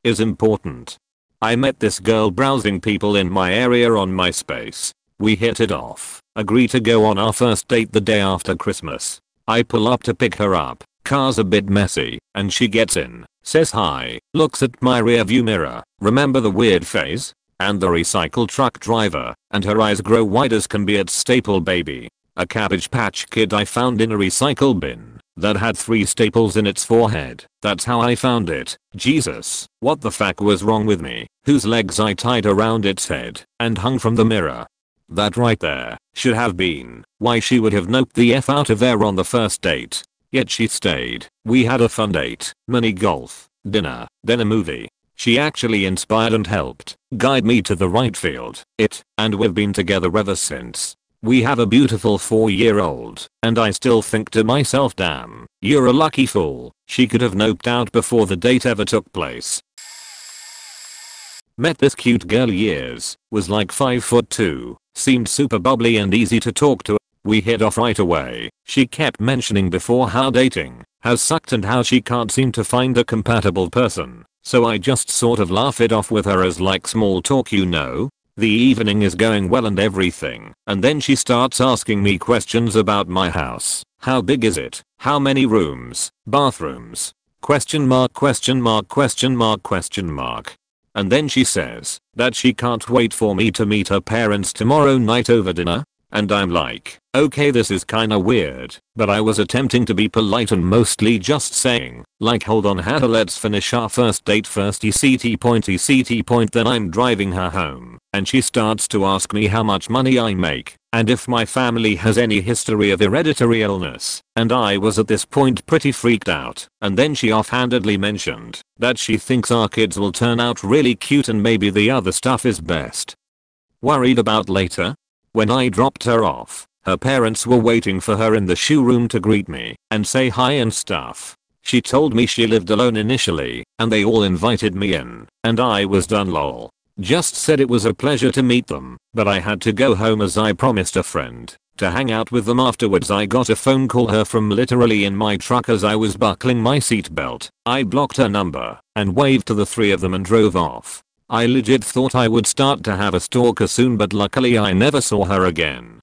is important. I met this girl browsing people in my area on MySpace. We hit it off, agree to go on our first date the day after Christmas. I pull up to pick her up, car's a bit messy, and she gets in, says hi, looks at my rearview mirror, remember the weird phase? And the recycle truck driver, and her eyes grow wide as can be at Staple Baby, a Cabbage Patch Kid I found in a recycle bin that had 3 staples in its forehead. That's how I found it. Jesus, what the fuck was wrong with me? Whose legs I tied around its head and hung from the mirror. That right there should have been why she would have noped the F out of there on the first date. Yet she stayed. We had a fun date, mini golf, dinner, then a movie. She actually inspired and helped guide me to the right field. And we've been together ever since. We have a beautiful 4-year-old, and I still think to myself, damn, you're a lucky fool. She could have noped out before the date ever took place. Met this cute girl years, was like 5'2", seemed super bubbly and easy to talk to. We hit off right away. She kept mentioning before how dating has sucked and how she can't seem to find a compatible person. So I just sort of laugh it off with her as like small talk, you know. The evening is going well and everything, and then she starts asking me questions about my house. How big is it? How many rooms? Bathrooms? Question mark, question mark, question mark, question mark. And then she says that she can't wait for me to meet her parents tomorrow night over dinner. And I'm like, okay, this is kinda weird, but I was attempting to be polite and mostly just saying, like, hold on Hannah, let's finish our first date first, ECT point. Then I'm driving her home, and she starts to ask me how much money I make, and if my family has any history of hereditary illness, and I was at this point pretty freaked out, and then she offhandedly mentioned that she thinks our kids will turn out really cute and maybe the other stuff is best worried about later. When I dropped her off, her parents were waiting for her in the shoe room to greet me and say hi and stuff. She told me she lived alone initially, and they all invited me in, and I was done lol. Just said it was a pleasure to meet them, but I had to go home as I promised a friend to hang out with them afterwards. I got a phone call her from literally in my truck as I was buckling my seatbelt. I blocked her number and waved to the 3 of them and drove off. I legit thought I would start to have a stalker soon, but luckily I never saw her again.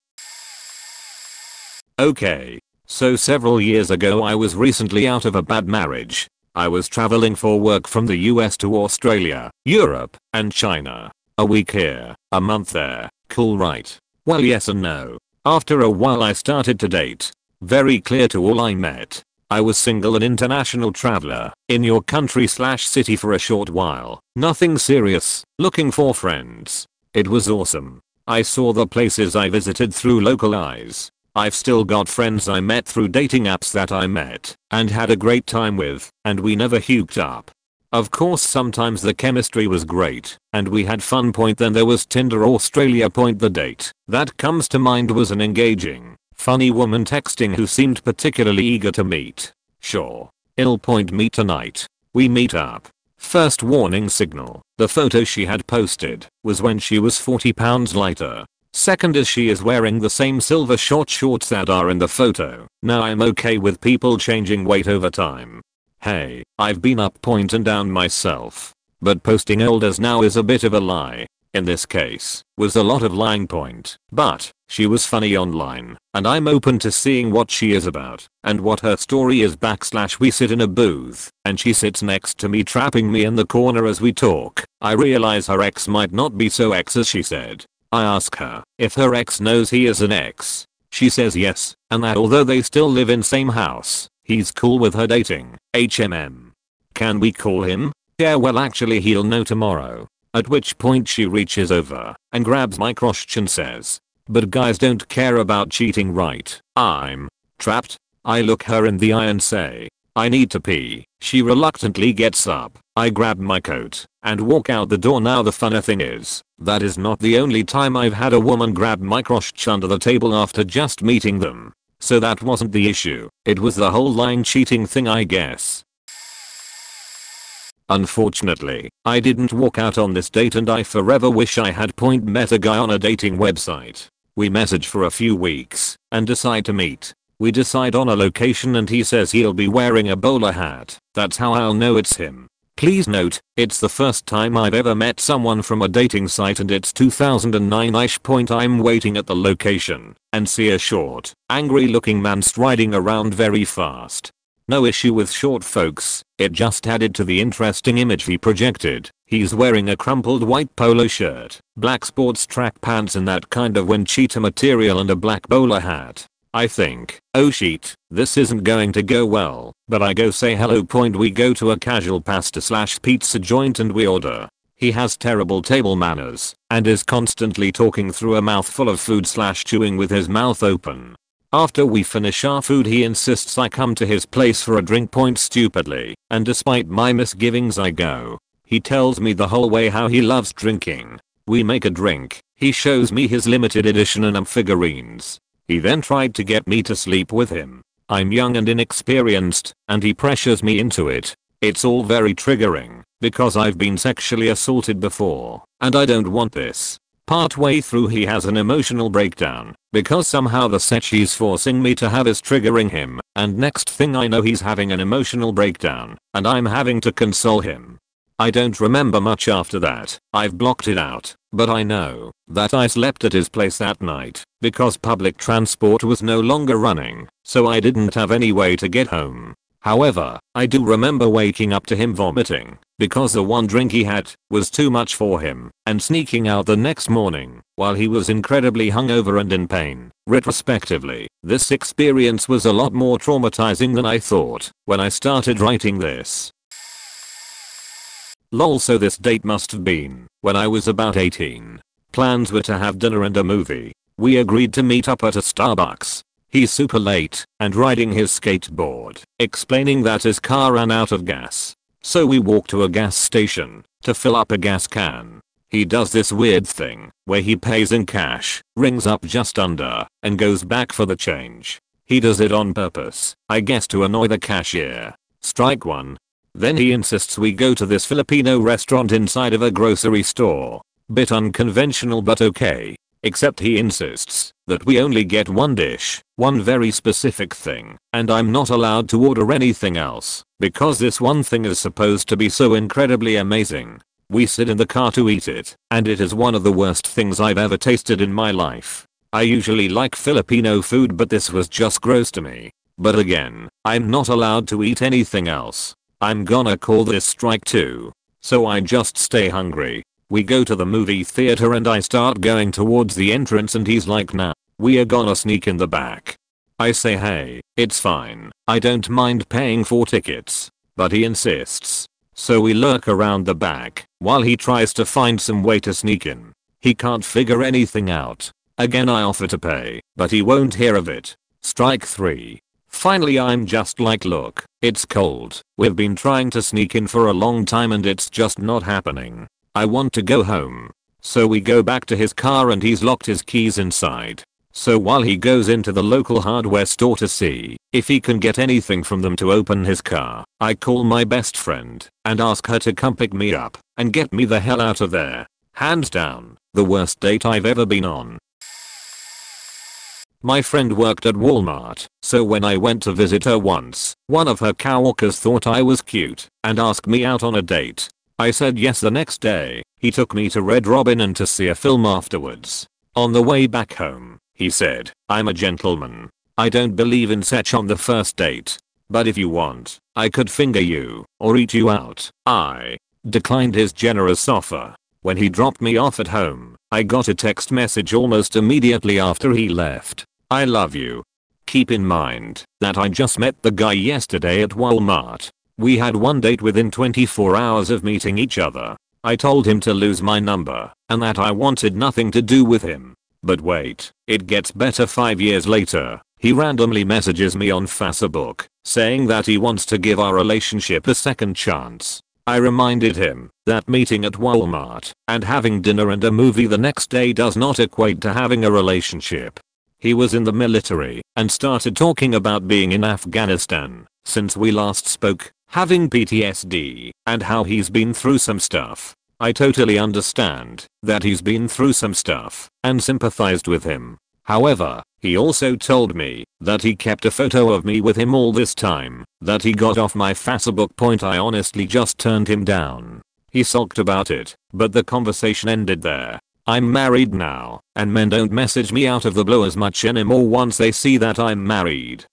Okay, so several years ago I was recently out of a bad marriage. I was traveling for work from the US to Australia, Europe, and China. A week here, a month there. Cool, right? Well, yes and no. After a while I started to date. Very clear to all I met. I was single and international traveler, in your country/city for a short while. Nothing serious, looking for friends. It was awesome. I saw the places I visited through local eyes. I've still got friends I met through dating apps that I met and had a great time with, and we never hooked up. Of course sometimes the chemistry was great, and we had fun. Then there was Tinder Australia. The date that comes to mind was an engaging, funny woman texting who seemed particularly eager to meet. Sure. Meet tonight. We meet up. First warning signal, the photo she had posted was when she was 40 pounds lighter. Second is she is wearing the same silver short shorts that are in the photo. Now I'm okay with people changing weight over time. Hey, I've been up point and down myself. But posting old as now is a bit of a lie. In this case, was a lot of lying point. But, she was funny online, and I'm open to seeing what she is about, and what her story is / we sit in a booth, and she sits next to me trapping me in the corner as we talk. I realize her ex might not be so ex as she said. I ask her if her ex knows he is an ex. She says yes, and that although they still live in same house, he's cool with her dating. HMM. Can we call him? Yeah, well actually he'll know tomorrow. At which point she reaches over and grabs my crotch and says, but guys don't care about cheating, right? I'm trapped. I look her in the eye and say, I need to pee. She reluctantly gets up. I grab my coat and walk out the door. Now the funny thing is, that is not the only time I've had a woman grab my crotch under the table after just meeting them. So that wasn't the issue. It was the whole lying cheating thing, I guess. Unfortunately, I didn't walk out on this date and I forever wish I had met a guy on a dating website. We message for a few weeks and decide to meet. We decide on a location and he says he'll be wearing a bowler hat. That's how I'll know it's him. Please note, it's the first time I've ever met someone from a dating site and it's 2009ish. I'm waiting at the location and see a short, angry looking man striding around very fast. No issue with short folks, it just added to the interesting image he projected. He's wearing a crumpled white polo shirt, black sports track pants and that kind of wind cheater material and a black bowler hat. I think, oh shit, this isn't going to go well, but I go say hello. We go to a casual pasta / pizza joint and we order. He has terrible table manners and is constantly talking through a mouthful of food / chewing with his mouth open. After we finish our food he insists I come to his place for a drink. Stupidly, and despite my misgivings I go. He tells me the whole way how he loves drinking. We make a drink, he shows me his limited edition and figurines. He then tried to get me to sleep with him. I'm young and inexperienced, and he pressures me into it. It's all very triggering, because I've been sexually assaulted before, and I don't want this. Partway through he has an emotional breakdown, because somehow the sex he's forcing me to have is triggering him, and next thing I know he's having an emotional breakdown, and I'm having to console him. I don't remember much after that, I've blocked it out, but I know that I slept at his place that night, because public transport was no longer running, so I didn't have any way to get home. However, I do remember waking up to him vomiting, because the one drink he had was too much for him, and sneaking out the next morning while he was incredibly hungover and in pain. Retrospectively, this experience was a lot more traumatizing than I thought when I started writing this. Lol, so this date must have been when I was about 18. Plans were to have dinner and a movie. We agreed to meet up at a Starbucks. He's super late and riding his skateboard, explaining that his car ran out of gas. So we walk to a gas station to fill up a gas can. He does this weird thing where he pays in cash, rings up just under, and goes back for the change. He does it on purpose, I guess to annoy the cashier. Strike one. Then he insists we go to this Filipino restaurant inside of a grocery store. Bit unconventional but okay. Except he insists that we only get one dish, one very specific thing, and I'm not allowed to order anything else, because this one thing is supposed to be so incredibly amazing. We sit in the car to eat it, and it is one of the worst things I've ever tasted in my life. I usually like Filipino food, but this was just gross to me. But again, I'm not allowed to eat anything else. I'm gonna call this strike 2. So I just stay hungry. We go to the movie theater and I start going towards the entrance and he's like, nah, we are gonna sneak in the back. I say, hey, it's fine, I don't mind paying for tickets. But he insists. So we lurk around the back while he tries to find some way to sneak in. He can't figure anything out. Again I offer to pay, but he won't hear of it. Strike 3. Finally I'm just like, look, it's cold. We've been trying to sneak in for a long time and it's just not happening. I want to go home. So we go back to his car and he's locked his keys inside. So while he goes into the local hardware store to see if he can get anything from them to open his car, I call my best friend and ask her to come pick me up and get me the hell out of there. Hands down, the worst date I've ever been on. My friend worked at Walmart, so when I went to visit her once, one of her coworkers thought I was cute and asked me out on a date. I said yes. The next day, he took me to Red Robin and to see a film afterwards. On the way back home, he said, "I'm a gentleman. I don't believe in sex on the first date. But if you want, I could finger you or eat you out." I declined his generous offer. When he dropped me off at home, I got a text message almost immediately after he left. "I love you. Keep in mind that I just met the guy yesterday at Walmart. We had one date within 24 hours of meeting each other. I told him to lose my number and that I wanted nothing to do with him. But wait, it gets better. 5 years later, he randomly messages me on Facebook saying that he wants to give our relationship a second chance. I reminded him that meeting at Walmart and having dinner and a movie the next day does not equate to having a relationship. He was in the military and started talking about being in Afghanistan since we last spoke, having PTSD, and how he's been through some stuff. I totally understand that he's been through some stuff and sympathized with him. However, he also told me that he kept a photo of me with him all this time, that he got off my Facebook. I honestly just turned him down. He sulked about it, but the conversation ended there. I'm married now, and men don't message me out of the blue as much anymore once they see that I'm married.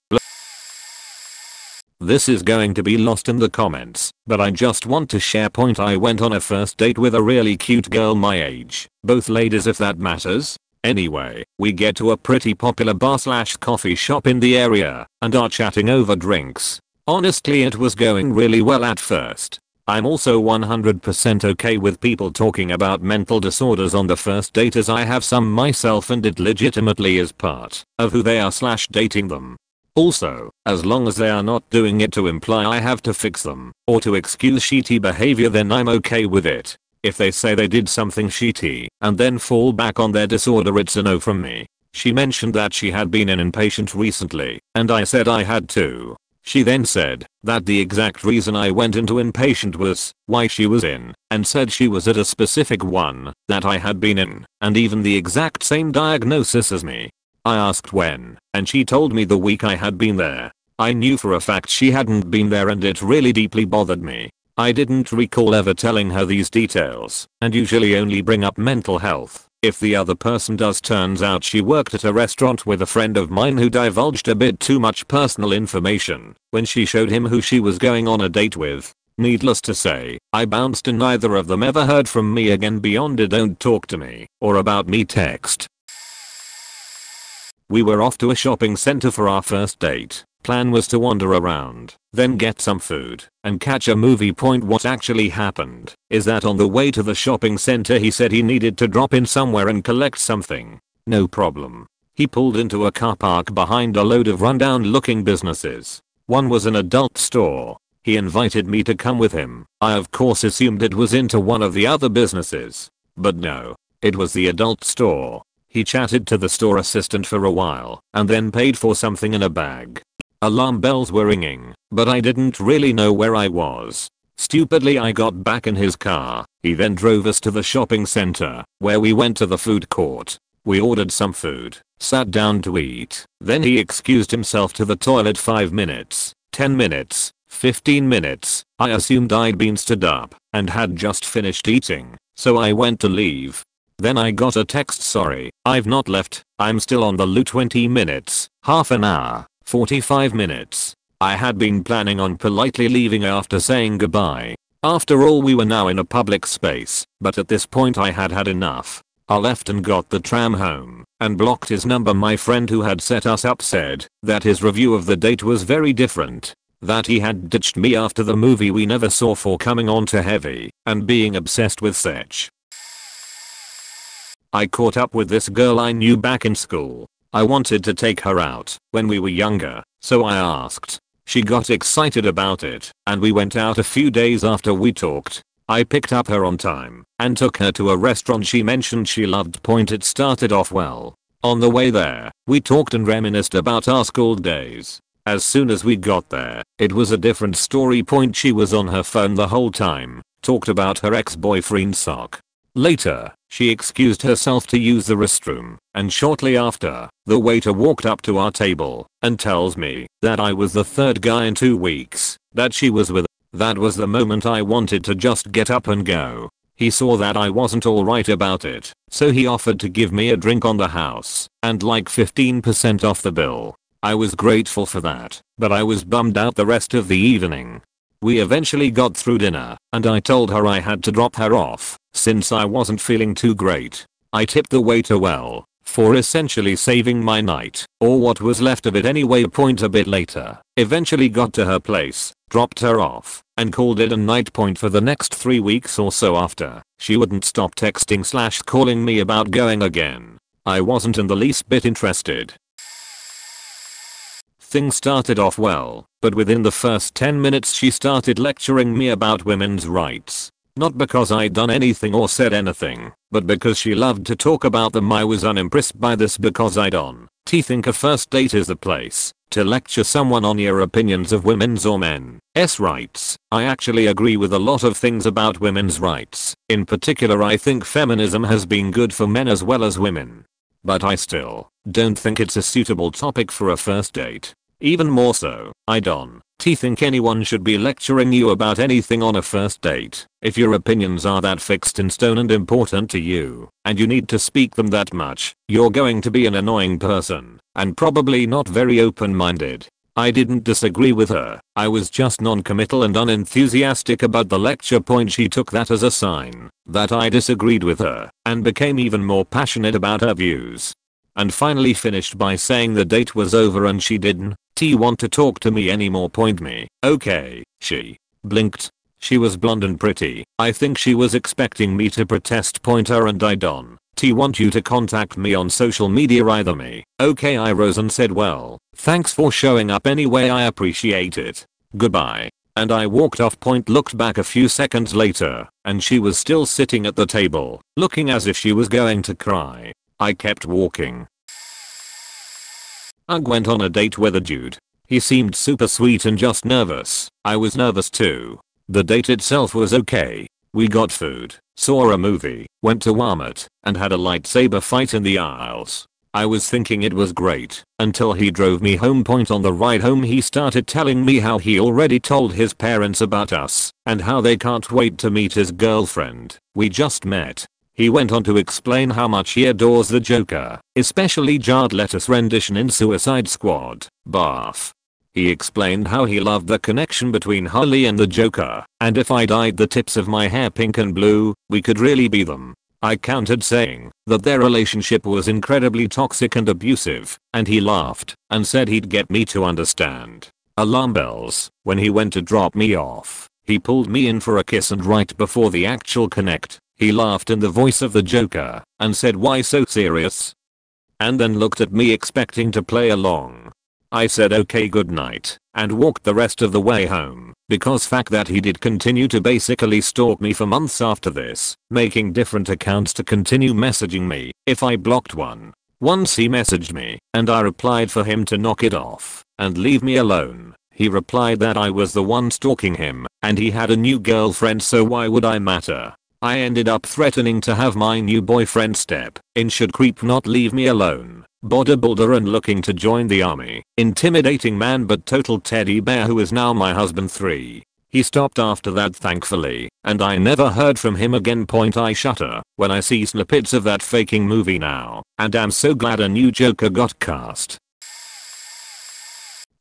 This is going to be lost in the comments, but I just want to share. I went on a first date with a really cute girl my age, both ladies if that matters. Anyway, we get to a pretty popular bar/coffee shop in the area and are chatting over drinks. Honestly, it was going really well at first. I'm also 100% okay with people talking about mental disorders on the first date, as I have some myself and it legitimately is part of who they are/dating them. Also, as long as they are not doing it to imply I have to fix them or to excuse shitty behavior, then I'm okay with it. If they say they did something shitty and then fall back on their disorder, it's a no from me. She mentioned that she had been an inpatient recently, and I said I had too. She then said that the exact reason I went into inpatient was why she was in, and said she was at a specific one that I had been in, and even the exact same diagnosis as me. I asked when, and she told me the week I had been there. I knew for a fact she hadn't been there, and it really deeply bothered me. I didn't recall ever telling her these details, and usually only bring up mental health if the other person does. Turns out she worked at a restaurant with a friend of mine who divulged a bit too much personal information when she showed him who she was going on a date with. Needless to say, I bounced and neither of them ever heard from me again beyond a "don't talk to me" or "about me" text. We were off to a shopping center for our first date. Plan was to wander around, then get some food, and catch a movie. What actually happened is that on the way to the shopping center he said he needed to drop in somewhere and collect something. No problem. He pulled into a car park behind a load of rundown looking businesses. One was an adult store. He invited me to come with him. I of course assumed it was into one of the other businesses. But no, it was the adult store. He chatted to the store assistant for a while and then paid for something in a bag. Alarm bells were ringing, but I didn't really know where I was. Stupidly, I got back in his car. He then drove us to the shopping center, where we went to the food court. We ordered some food, sat down to eat. Then he excused himself to the toilet. 5 minutes, 10 minutes, 15 minutes. I assumed I'd been stood up and had just finished eating, so I went to leave. Then I got a text, "Sorry, I've not left. I'm still on the loo." 20 minutes, half an hour, 45 minutes. I had been planning on politely leaving after saying goodbye. After all, we were now in a public space, but at this point I had had enough. I left and got the tram home and blocked his number. My friend who had set us up said that his review of the date was very different. That he had ditched me after the movie we never saw for coming on too heavy and being obsessed with sex. I caught up with this girl I knew back in school. I wanted to take her out when we were younger, so I asked. She got excited about it, and we went out a few days after we talked. I picked up her on time and took her to a restaurant she mentioned she loved. It started off well. On the way there, we talked and reminisced about our school days. As soon as we got there, it was a different story. She was on her phone the whole time, talked about her ex-boyfriend sock. Later, She excused herself to use the restroom, and shortly after, the waiter walked up to our table and tells me that I was the third guy in 2 weeks that she was with. That was the moment I wanted to just get up and go. He saw that I wasn't alright about it, so he offered to give me a drink on the house and like 15% off the bill. I was grateful for that, but I was bummed out the rest of the evening. We eventually got through dinner, and I told her I had to drop her off since I wasn't feeling too great. I tipped the waiter well for essentially saving my night, or what was left of it anyway. A bit later, eventually got to her place, dropped her off, and called it a night. For the next 3 weeks or so after, she wouldn't stop texting / calling me about going again. I wasn't in the least bit interested. Things started off well, but within the first 10 minutes she started lecturing me about women's rights. Not because I'd done anything or said anything, but because she loved to talk about them. I was unimpressed by this because I don't think a first date is the place to lecture someone on your opinions of women's or men's rights. I actually agree with a lot of things about women's rights. In particular, I think feminism has been good for men as well as women. But I still don't think it's a suitable topic for a first date. Even more so, I don't think anyone should be lecturing you about anything on a first date. If your opinions are that fixed in stone and important to you, and you need to speak them that much, you're going to be an annoying person, and probably not very open-minded. I didn't disagree with her, I was just non-committal and unenthusiastic about the lecture. She took that as a sign that I disagreed with her, and became even more passionate about her views. And finally finished by saying the date was over and she didn't want to talk to me anymore. Me. Okay, she blinked. She was blonde and pretty. I think she was expecting me to protest. Her, and I don't want you to contact me on social media either. Me. Okay, I rose and said, well, thanks for showing up anyway, I appreciate it. Goodbye. And I walked off. Looked back a few seconds later, and she was still sitting at the table, looking as if she was going to cry. I kept walking. I went on a date with a dude. He seemed super sweet and just nervous. I was nervous too. The date itself was okay. We got food, saw a movie, went to Walmart, and had a lightsaber fight in the aisles. I was thinking it was great until he drove me home. On the ride home he started telling me how he already told his parents about us and how they can't wait to meet his girlfriend we just met. He went on to explain how much he adores the Joker, especially Jared Leto's rendition in Suicide Squad. Barf. He explained how he loved the connection between Harley and the Joker, and if I dyed the tips of my hair pink and blue, we could really be them. I countered saying that their relationship was incredibly toxic and abusive, and he laughed and said he'd get me to understand. Alarm bells. When he went to drop me off, he pulled me in for a kiss, and right before the actual connect, he laughed in the voice of the Joker and said, "Why so serious?" And then looked at me expecting to play along. I said okay, good night, and walked the rest of the way home, because fact that he did continue to basically stalk me for months after this, making different accounts to continue messaging me if I blocked one. Once he messaged me, and I replied for him to knock it off and leave me alone. He replied that I was the one stalking him, and he had a new girlfriend, so why would I matter? I ended up threatening to have my new boyfriend step in should creep not leave me alone. Bodybuilder and looking to join the army. Intimidating man but total teddy bear who is now my husband. 3. He stopped after that thankfully, and I never heard from him again. I shudder when I see snippets of that faking movie now, and am so glad a new Joker got cast.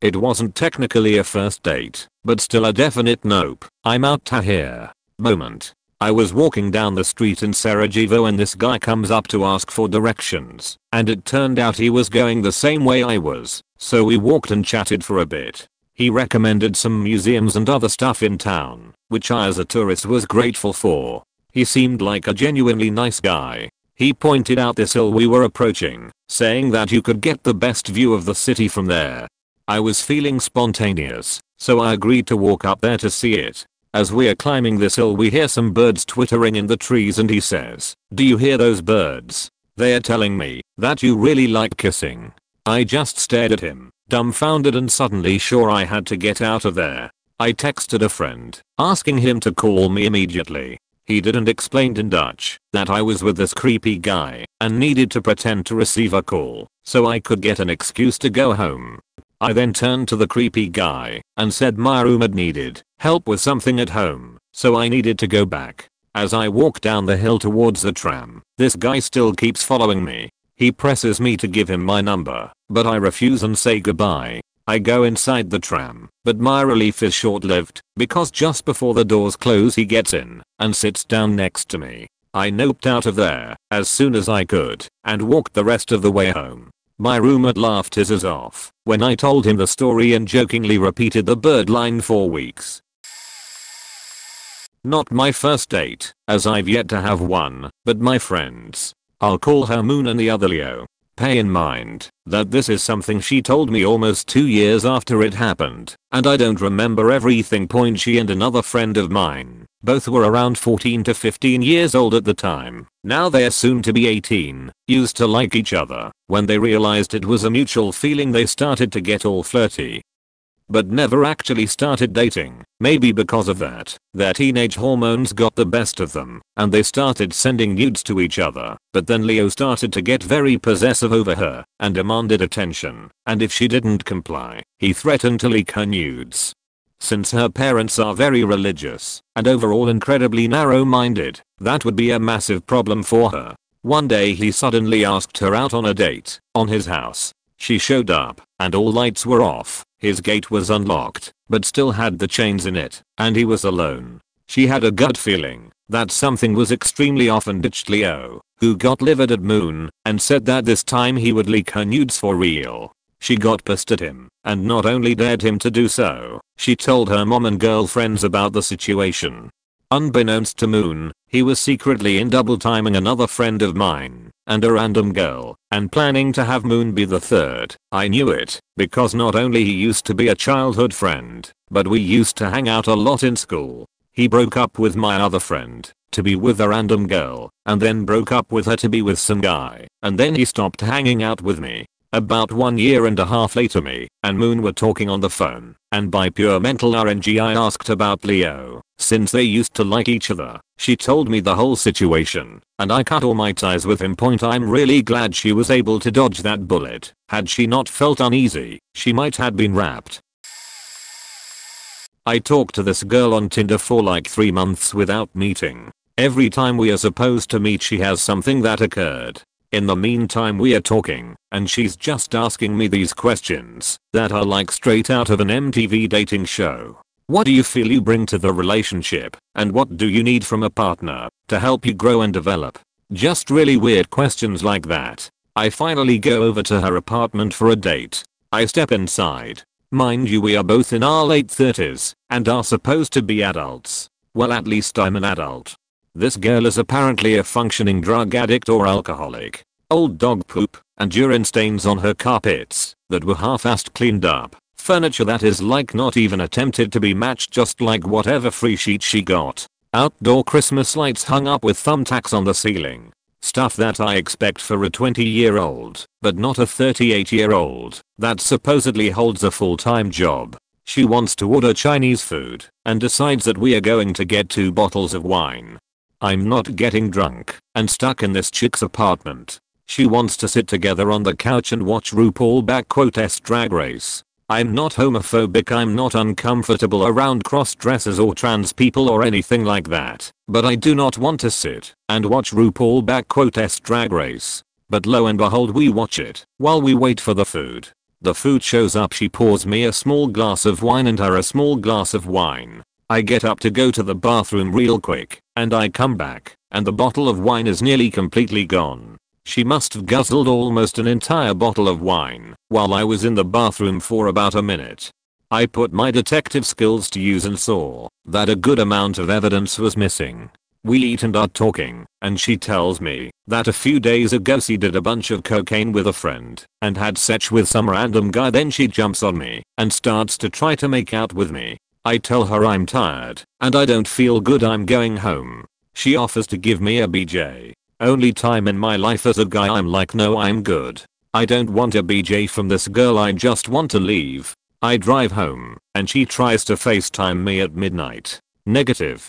It wasn't technically a first date, but still a definite nope, I'm out to here moment. I was walking down the street in Sarajevo and this guy comes up to ask for directions, and it turned out he was going the same way I was, so we walked and chatted for a bit. He recommended some museums and other stuff in town, which I as a tourist was grateful for. He seemed like a genuinely nice guy. He pointed out this hill we were approaching, saying that you could get the best view of the city from there. I was feeling spontaneous, so I agreed to walk up there to see it. As we are climbing this hill we hear some birds twittering in the trees and he says, "Do you hear those birds? They are telling me that you really like kissing." I just stared at him, dumbfounded and suddenly sure I had to get out of there. I texted a friend, asking him to call me immediately. He didn't explain in Dutch that I was with this creepy guy and needed to pretend to receive a call so I could get an excuse to go home. I then turned to the creepy guy and said my roommate needed help with something at home, so I needed to go back. As I walk down the hill towards the tram, this guy still keeps following me. He presses me to give him my number, but I refuse and say goodbye. I go inside the tram, but my relief is short-lived because just before the doors close he gets in and sits down next to me. I noped out of there as soon as I could and walked the rest of the way home. My roommate laughed his ass off when I told him the story and jokingly repeated the bird line for weeks. Not my first date, as I've yet to have one, but my friend's. I'll call her Moon and the other Leo. Pay in mind that this is something she told me almost 2 years after it happened, and I don't remember everything. She and another friend of mine both were around 14 to 15 years old at the time. Now they're soon to be 18, used to like each other. When they realized it was a mutual feeling they started to get all flirty, but never actually started dating. Maybe because of that, their teenage hormones got the best of them and they started sending nudes to each other. But then Leo started to get very possessive over her and demanded attention, and if she didn't comply, he threatened to leak her nudes. Since her parents are very religious and overall incredibly narrow-minded, that would be a massive problem for her. One day he suddenly asked her out on a date on his house. She showed up and all lights were off. His gate was unlocked, but still had the chains in it, and he was alone. She had a gut feeling that something was extremely off and ditched Leo, who got livid at Moon and said that this time he would leak her nudes for real. She got pissed at him and not only dared him to do so, she told her mom and girlfriends about the situation. Unbeknownst to Moon, he was secretly in double timing another friend of mine and a random girl and planning to have Moon be the third. I knew it because not only he used to be a childhood friend, but we used to hang out a lot in school. He broke up with my other friend to be with a random girl and then broke up with her to be with some guy, and then he stopped hanging out with me. About 1.5 years later, me and Moon were talking on the phone, and by pure mental RNG I asked about Leo. Since they used to like each other, she told me the whole situation, and I cut all my ties with him. I'm really glad she was able to dodge that bullet. Had she not felt uneasy, she might have been wrapped. I talked to this girl on Tinder for like 3 months without meeting. Every time we are supposed to meet she has something that occurred. In the meantime we are talking, and she's just asking me these questions that are like straight out of an MTV dating show. What do you feel you bring to the relationship, and what do you need from a partner to help you grow and develop? Just really weird questions like that. I finally go over to her apartment for a date. I step inside. Mind you, we are both in our late 30s and are supposed to be adults. Well, at least I'm an adult. This girl is apparently a functioning drug addict or alcoholic. Old dog poop and urine stains on her carpets that were half-assed cleaned up. Furniture that is like not even attempted to be matched, just like whatever free sheet she got. Outdoor Christmas lights hung up with thumbtacks on the ceiling. Stuff that I expect for a 20-year-old, but not a 38-year-old that supposedly holds a full-time job. She wants to order Chinese food and decides that we are going to get 2 bottles of wine. I'm not getting drunk and stuck in this chick's apartment. She wants to sit together on the couch and watch RuPaul Drag Race. I'm not homophobic, I'm not uncomfortable around cross-dressers or trans people or anything like that, but I do not want to sit and watch RuPaul Drag Race. But lo and behold, we watch it while we wait for the food. The food shows up, she pours me a small glass of wine and her a small glass of wine. I get up to go to the bathroom real quick, and I come back, and the bottle of wine is nearly completely gone. She must have guzzled almost an entire bottle of wine while I was in the bathroom for about a minute. I put my detective skills to use and saw that a good amount of evidence was missing. We eat and are talking, and she tells me that a few days ago she did a bunch of cocaine with a friend and had sex with some random guy. Then she jumps on me and starts to try to make out with me. I tell her I'm tired and I don't feel good, I'm going home. She offers to give me a BJ. Only time in my life as a guy I'm like, no, I'm good. I don't want a BJ from this girl, I just want to leave. I drive home and she tries to FaceTime me at midnight. Negative.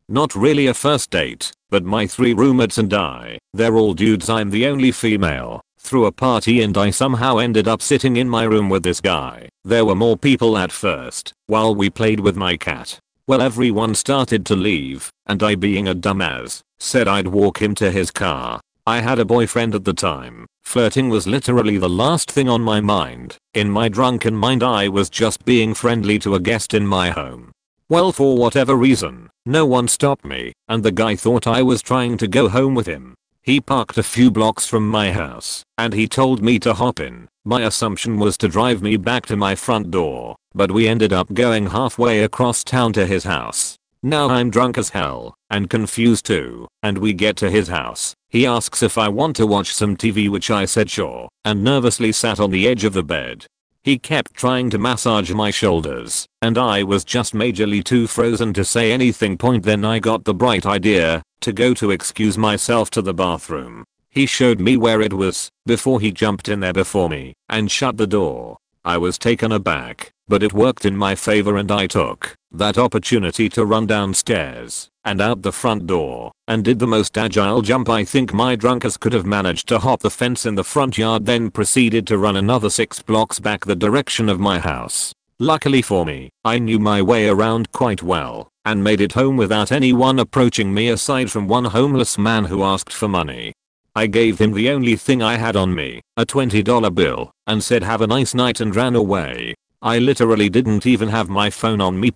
Not really a first date, but my 3 roommates and I, they're all dudes, I'm the only female, threw a party and I somehow ended up sitting in my room with this guy. There were more people at first, while we played with my cat. Well, everyone started to leave, and I, being a dumbass, said I'd walk him to his car. I had a boyfriend at the time. Flirting was literally the last thing on my mind. In my drunken mind I was just being friendly to a guest in my home. Well, for whatever reason, no one stopped me, and the guy thought I was trying to go home with him. He parked a few blocks from my house, and he told me to hop in. My assumption was to drive me back to my front door, but we ended up going halfway across town to his house. Now I'm drunk as hell, and confused too, and we get to his house. He asks if I want to watch some TV, which I said sure, and nervously sat on the edge of the bed. He kept trying to massage my shoulders, and I was just majorly too frozen to say anything. Then I got the bright idea to go to excuse myself to the bathroom. He showed me where it was before he jumped in there before me and shut the door. I was taken aback, but it worked in my favor and I took that opportunity to run downstairs and out the front door and did the most agile jump I think my drunk ass could have managed to hop the fence in the front yard, then proceeded to run another 6 blocks back the direction of my house. Luckily for me, I knew my way around quite well and made it home without anyone approaching me aside from one homeless man who asked for money. I gave him the only thing I had on me, a $20 bill, and said have a nice night and ran away. I literally didn't even have my phone on me.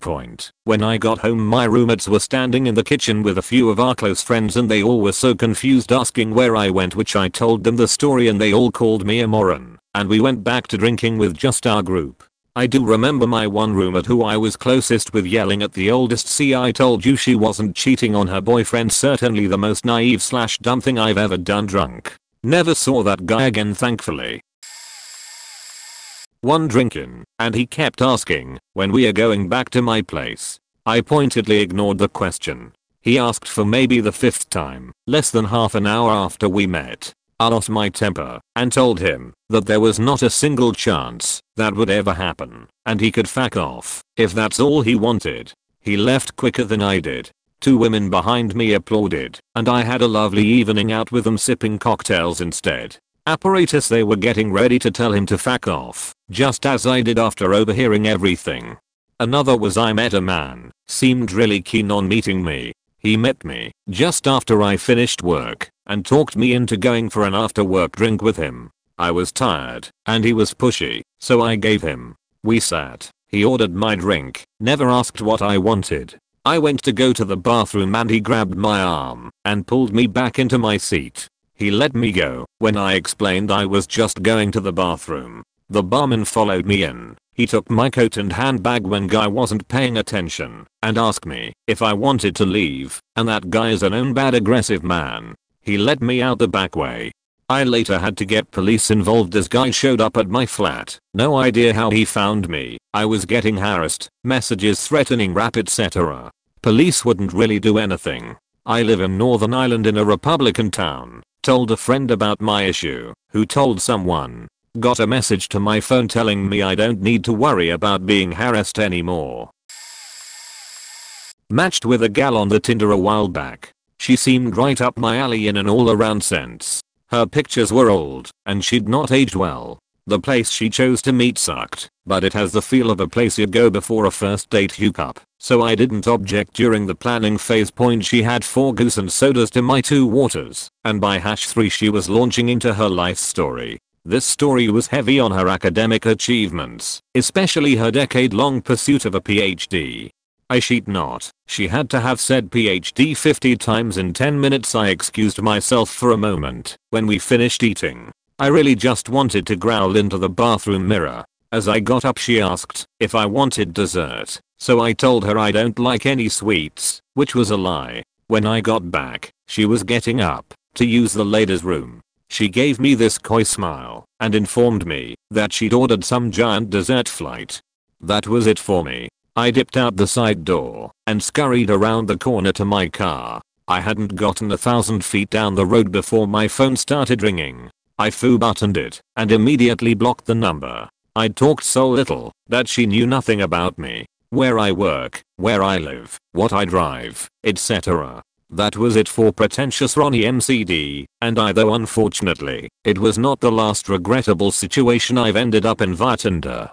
When I got home, my roommates were standing in the kitchen with a few of our close friends and they all were so confused asking where I went, which I told them the story and they all called me a moron, and we went back to drinking with just our group. I do remember my one roommate who I was closest with yelling at the oldest, "See, I told you she wasn't cheating on her boyfriend." Certainly the most naive / dumb thing I've ever done drunk. Never saw that guy again, thankfully. One drink in, and he kept asking when we are going back to my place. I pointedly ignored the question. He asked for maybe the 5th time, less than half an hour after we met. I lost my temper and told him that there was not a single chance that would ever happen, and he could fuck off if that's all he wanted. He left quicker than I did. 2 women behind me applauded, and I had a lovely evening out with them sipping cocktails instead. Apparatus, they were getting ready to tell him to fuck off, just as I did after overhearing everything. Another was I met a man, seemed really keen on meeting me. He met me just after I finished work and talked me into going for an after work drink with him. I was tired and he was pushy, so I gave him. We sat. He ordered my drink, never asked what I wanted. I went to go to the bathroom and he grabbed my arm and pulled me back into my seat. He let me go when I explained I was just going to the bathroom. The barman followed me in. He took my coat and handbag when guy wasn't paying attention and asked me if I wanted to leave, and that guy is a known bad aggressive man. He let me out the back way. I later had to get police involved as guy showed up at my flat. No idea how he found me. I was getting harassed, messages threatening rap, etc. Police wouldn't really do anything. I live in Northern Ireland in a Republican town. Told a friend about my issue, who told someone. Got a message to my phone telling me I don't need to worry about being harassed anymore. Matched with a gal on the Tinder a while back. She seemed right up my alley in an all-around sense. Her pictures were old, and she'd not aged well. The place she chose to meet sucked, but it has the feel of a place you'd go before a first date hookup, so I didn't object during the planning phase. She had 4 goose and sodas to my 2 waters, and by #3 she was launching into her life story. This story was heavy on her academic achievements, especially her decade-long pursuit of a PhD. I cheat not, she had to have said PhD 50 times in 10 minutes. I excused myself for a moment when we finished eating. I really just wanted to growl into the bathroom mirror. As I got up she asked if I wanted dessert, so I told her I don't like any sweets, which was a lie. When I got back, she was getting up to use the ladies' room. She gave me this coy smile and informed me that she'd ordered some giant dessert flight. That was it for me. I dipped out the side door and scurried around the corner to my car. I hadn't gotten 1,000 feet down the road before my phone started ringing. I buttoned it and immediately blocked the number. I'd talked so little that she knew nothing about me. where I work, where I live, what I drive, etc. That was it for pretentious Ronnie MCD, and though unfortunately, it was not the last regrettable situation I've ended up in via Tinder.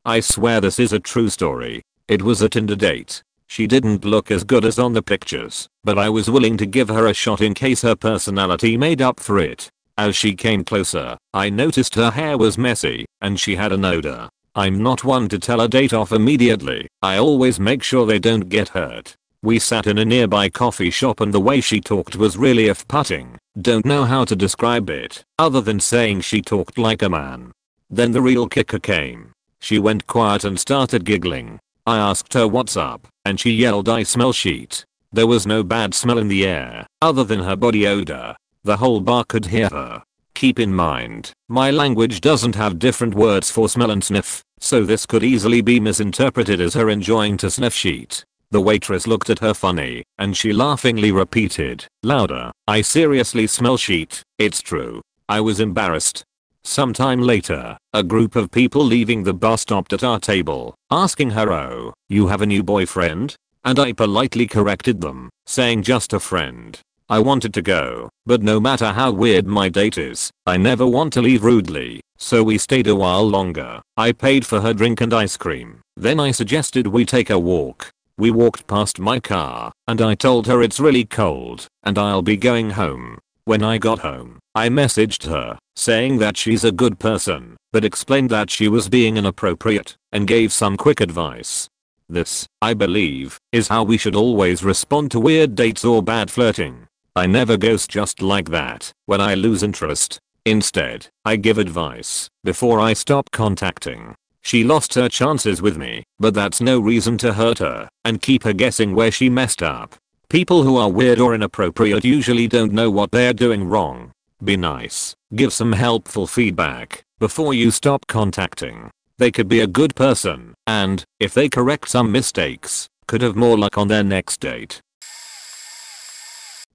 I swear this is a true story. It was a Tinder date. She didn't look as good as on the pictures, but I was willing to give her a shot in case her personality made up for it. As she came closer, I noticed her hair was messy, and she had an odor. I'm not one to tell a date off immediately. I always make sure they don't get hurt. We sat in a nearby coffee shop and the way she talked was really off-putting. Don't know how to describe it, other than saying she talked like a man. Then the real kicker came. She went quiet and started giggling. I asked her what's up, and she yelled I smell shit. There was no bad smell in the air, other than her body odor. The whole bar could hear her. Keep in mind, my language doesn't have different words for smell and sniff, so this could easily be misinterpreted as her enjoying to sniff shit. The waitress looked at her funny, and she laughingly repeated, louder, I seriously smell shit, it's true. I was embarrassed. Sometime later, a group of people leaving the bar stopped at our table, asking her, oh, you have a new boyfriend? And I politely corrected them, saying just a friend. I wanted to go, but no matter how weird my date is, I never want to leave rudely, so we stayed a while longer. I paid for her drink and ice cream. Then I suggested we take a walk. We walked past my car, and I told her it's really cold, and I'll be going home. When I got home, I messaged her, saying that she's a good person, but explained that she was being inappropriate, and gave some quick advice. This, I believe, is how we should always respond to weird dates or bad flirting. I never ghost just like that when I lose interest. Instead, I give advice before I stop contacting. She lost her chances with me, but that's no reason to hurt her and keep her guessing where she messed up. People who are weird or inappropriate usually don't know what they're doing wrong. Be nice, give some helpful feedback before you stop contacting. They could be a good person, and, if they correct some mistakes, could have more luck on their next date.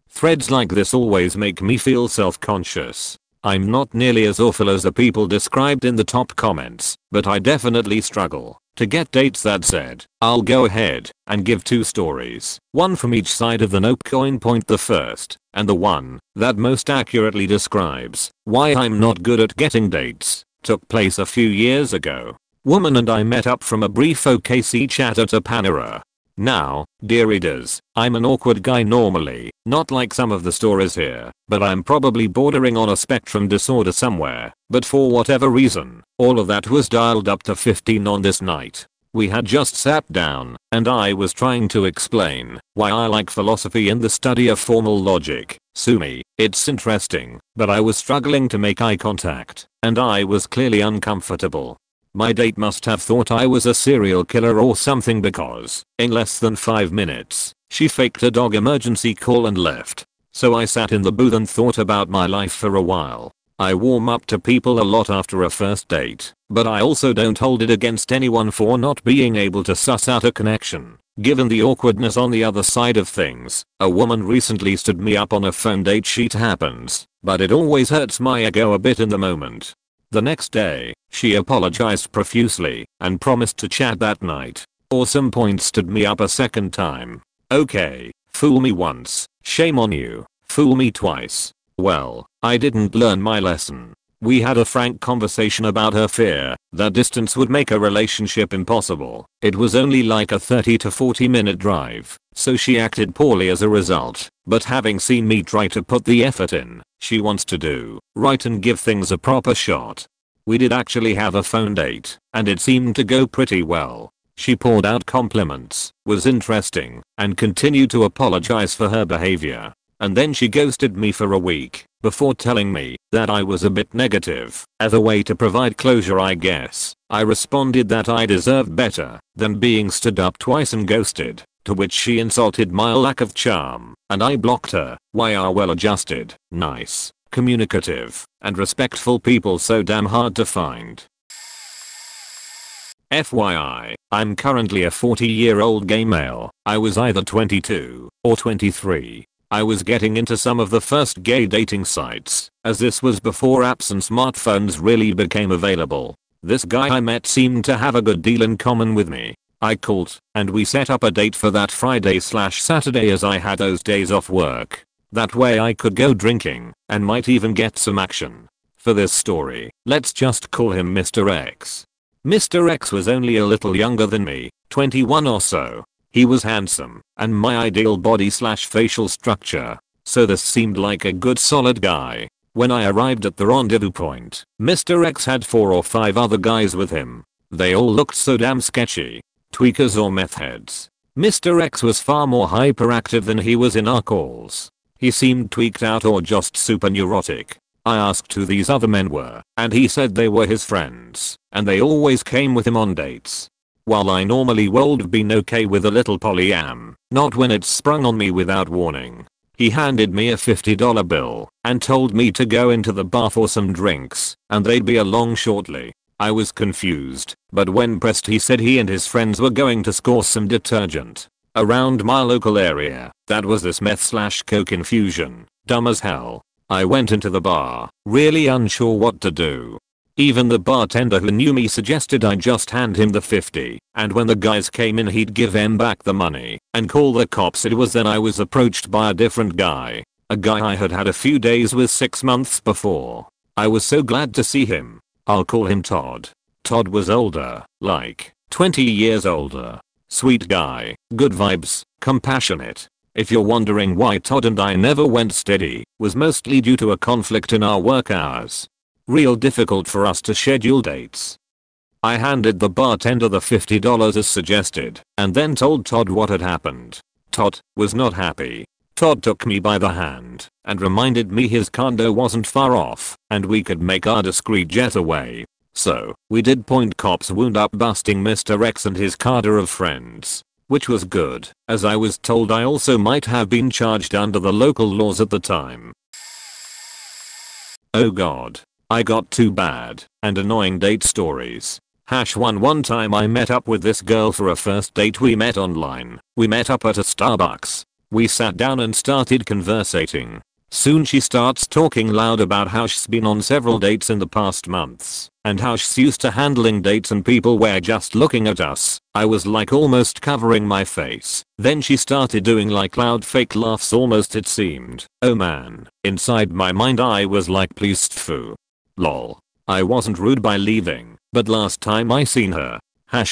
Threads like this always make me feel self-conscious. I'm not nearly as awful as the people described in the top comments, but I definitely struggle to get dates that said, I'll go ahead and give 2 stories, one from each side of the nope coin point the first, and the one that most accurately describes why I'm not good at getting dates, took place a few years ago. Woman and I met up from a brief OKC chat at a Panera. Now, dear readers, I'm an awkward guy normally, not like some of the stories here, but I'm probably bordering on a spectrum disorder somewhere, but for whatever reason, all of that was dialed up to 15 on this night. We had just sat down, and I was trying to explain why I like philosophy and the study of formal logic. Sue me, it's interesting, but I was struggling to make eye contact, and I was clearly uncomfortable. My date must have thought I was a serial killer or something because, in less than 5 minutes, she faked a dog emergency call and left. So I sat in the booth and thought about my life for a while. I warm up to people a lot after a first date, but I also don't hold it against anyone for not being able to suss out a connection. Given the awkwardness on the other side of things, a woman recently stood me up on a phone date. Shit happens, but it always hurts my ego a bit in the moment. The next day, she apologized profusely and promised to chat that night. Awesome point, stood me up a second time. Okay, fool me once, shame on you. Fool me twice. Well, I didn't learn my lesson. We had a frank conversation about her fear that distance would make a relationship impossible. It was only like a 30 to 40 minute drive, so she acted poorly as a result, but having seen me try to put the effort in, she wants to do right and give things a proper shot. We did actually have a phone date, and it seemed to go pretty well. She poured out compliments, was interesting, and continued to apologize for her behavior. And then she ghosted me for a week, before telling me that I was a bit negative. As a way to provide closure, I guess, I responded that I deserved better than being stood up twice and ghosted, to which she insulted my lack of charm, and I blocked her. Why are well-adjusted, nice, communicative, and respectful people so damn hard to find? FYI, I'm currently a 40-year-old gay male. I was either 22 or 23. I was getting into some of the first gay dating sites, as this was before apps and smartphones really became available. This guy I met seemed to have a good deal in common with me. I called, and we set up a date for that Friday/Saturday as I had those days off work. That way I could go drinking, and might even get some action. For this story, let's just call him Mr. X. Mr. X was only a little younger than me, 21 or so. He was handsome, and my ideal body/facial structure. So this seemed like a good solid guy. When I arrived at the rendezvous point, Mr. X had 4 or 5 other guys with him. They all looked so damn sketchy. Tweakers or meth heads. Mr. X was far more hyperactive than he was in our calls. He seemed tweaked out or just super neurotic. I asked who these other men were, and he said they were his friends, and they always came with him on dates. While I normally would have been okay with a little polyam, not when it sprung on me without warning. He handed me a $50 bill and told me to go into the bar for some drinks, and they'd be along shortly. I was confused, but when pressed he said he and his friends were going to score some detergent around my local area. That was this meth/coke infusion. Dumb as hell. I went into the bar, really unsure what to do. Even the bartender who knew me suggested I just hand him the 50, and when the guys came in he'd give them back the money and call the cops. It was then I was approached by a different guy. A guy I had had a few days with 6 months before. I was so glad to see him. I'll call him Todd. Todd was older, like 20 years older. Sweet guy, good vibes, compassionate. If you're wondering why Todd and I never went steady, was mostly due to a conflict in our work hours. Real difficult for us to schedule dates. I handed the bartender the $50 as suggested, and then told Todd what had happened. Todd was not happy. Todd took me by the hand and reminded me his condo wasn't far off and we could make our discreet getaway. So, we did. Cops wound up busting Mr. X and his cadre of friends. Which was good, as I was told I also might have been charged under the local laws at the time. Oh god. I got 2 bad and annoying date stories. One time I met up with this girl for a first date. We met online. We met up at a Starbucks. We sat down and started conversating. Soon she starts talking loud about how she's been on several dates in the past months, and how she's used to handling dates and people were just looking at us. I was like almost covering my face. Then she started doing like loud fake laughs almost, it seemed. Oh man. Inside my mind I was like, please tfu. Lol. I wasn't rude by leaving, but last time I seen her.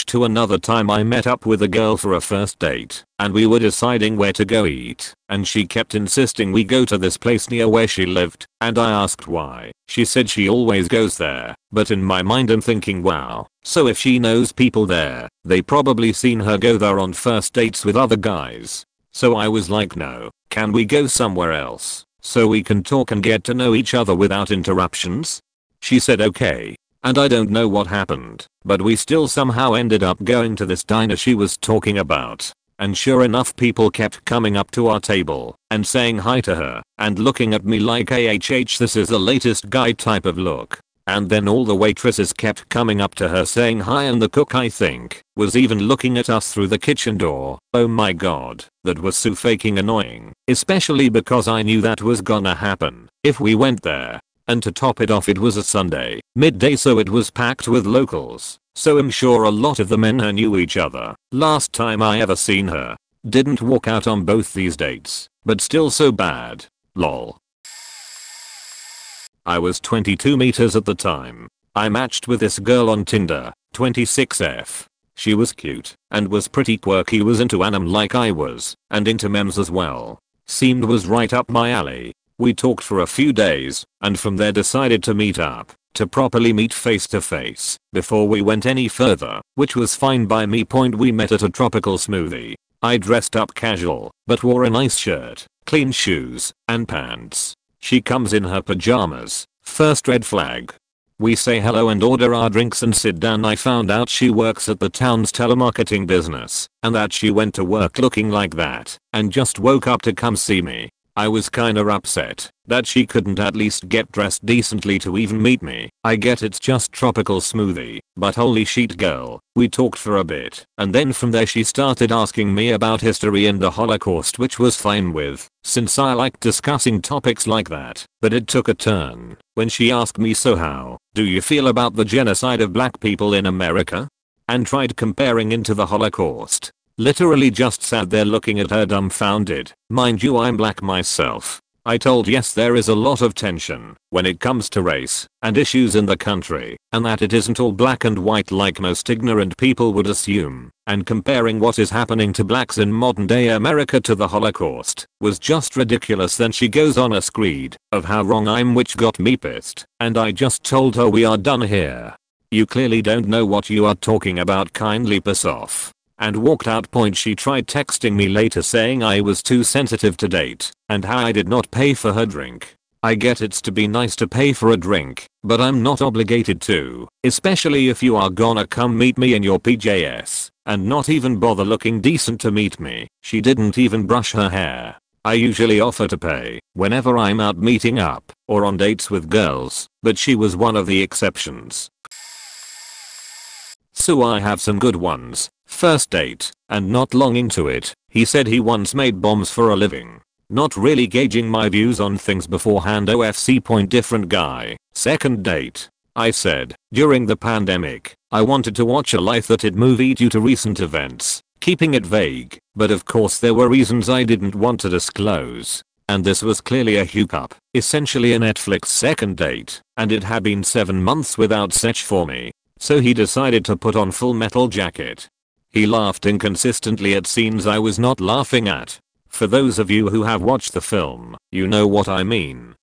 To another time I met up with a girl for a first date, and we were deciding where to go eat, and she kept insisting we go to this place near where she lived, and I asked why. She said she always goes there, but in my mind I'm thinking, wow, so if she knows people there, they probably seen her go there on first dates with other guys. So I was like, no, can we go somewhere else, so we can talk and get to know each other without interruptions? She said okay. And I don't know what happened, but we still somehow ended up going to this diner she was talking about. And sure enough people kept coming up to our table and saying hi to her and looking at me like AHH this is the latest guy type of look. And then all the waitresses kept coming up to her saying hi, and the cook I think was even looking at us through the kitchen door. Oh my god, that was so fucking annoying, especially because I knew that was gonna happen if we went there. And to top it off it was a Sunday, midday, so it was packed with locals, so I'm sure a lot of the men her knew each other. Last time I ever seen her. Didn't work out on both these dates, but still so bad. Lol. I was 22 meters at the time. I matched with this girl on Tinder, 26F. She was cute and was pretty quirky, was into anime like I was, and into memes as well. Seemed was right up my alley. We talked for a few days, and from there decided to meet up, to properly meet face to face, before we went any further, which was fine by me. We met at a tropical smoothie. I dressed up casual, but wore a nice shirt, clean shoes, and pants. She comes in her pajamas. First red flag. We say hello and order our drinks and sit down. I found out she works at the town's telemarketing business, and that she went to work looking like that, and just woke up to come see me. I was kinda upset that she couldn't at least get dressed decently to even meet me. I get it's just tropical smoothie, but holy shit girl. We talked for a bit, and then from there she started asking me about history and the Holocaust, which was fine with, since I like discussing topics like that. But it took a turn when she asked me, so how do you feel about the genocide of black people in America? And tried comparing into the Holocaust. Literally just sat there looking at her dumbfounded. Mind you, I'm black myself. I told yes, there is a lot of tension when it comes to race and issues in the country, and that it isn't all black and white like most ignorant people would assume, and comparing what is happening to blacks in modern day America to the Holocaust was just ridiculous. Then she goes on a screed of how wrong I'm, which got me pissed, and I just told her we are done here. You clearly don't know what you are talking about, kindly piss off. And walked out. She tried texting me later saying I was too sensitive to date and how I did not pay for her drink. I get it's to be nice to pay for a drink, but I'm not obligated to, especially if you are gonna come meet me in your PJs and not even bother looking decent to meet me. She didn't even brush her hair. I usually offer to pay whenever I'm out meeting up or on dates with girls, but she was one of the exceptions. So I have some good ones. First date, and not long into it, he said he once made bombs for a living. Not really gauging my views on things beforehand. OFC. Different guy. Second date. I said, during the pandemic, I wanted to watch a light-hearted movie due to recent events, keeping it vague, but of course there were reasons I didn't want to disclose. And this was clearly a hookup, essentially a Netflix second date, and it had been 7 months without sex for me. So he decided to put on Full Metal Jacket. He laughed inconsistently at scenes I was not laughing at. For those of you who have watched the film, you know what I mean.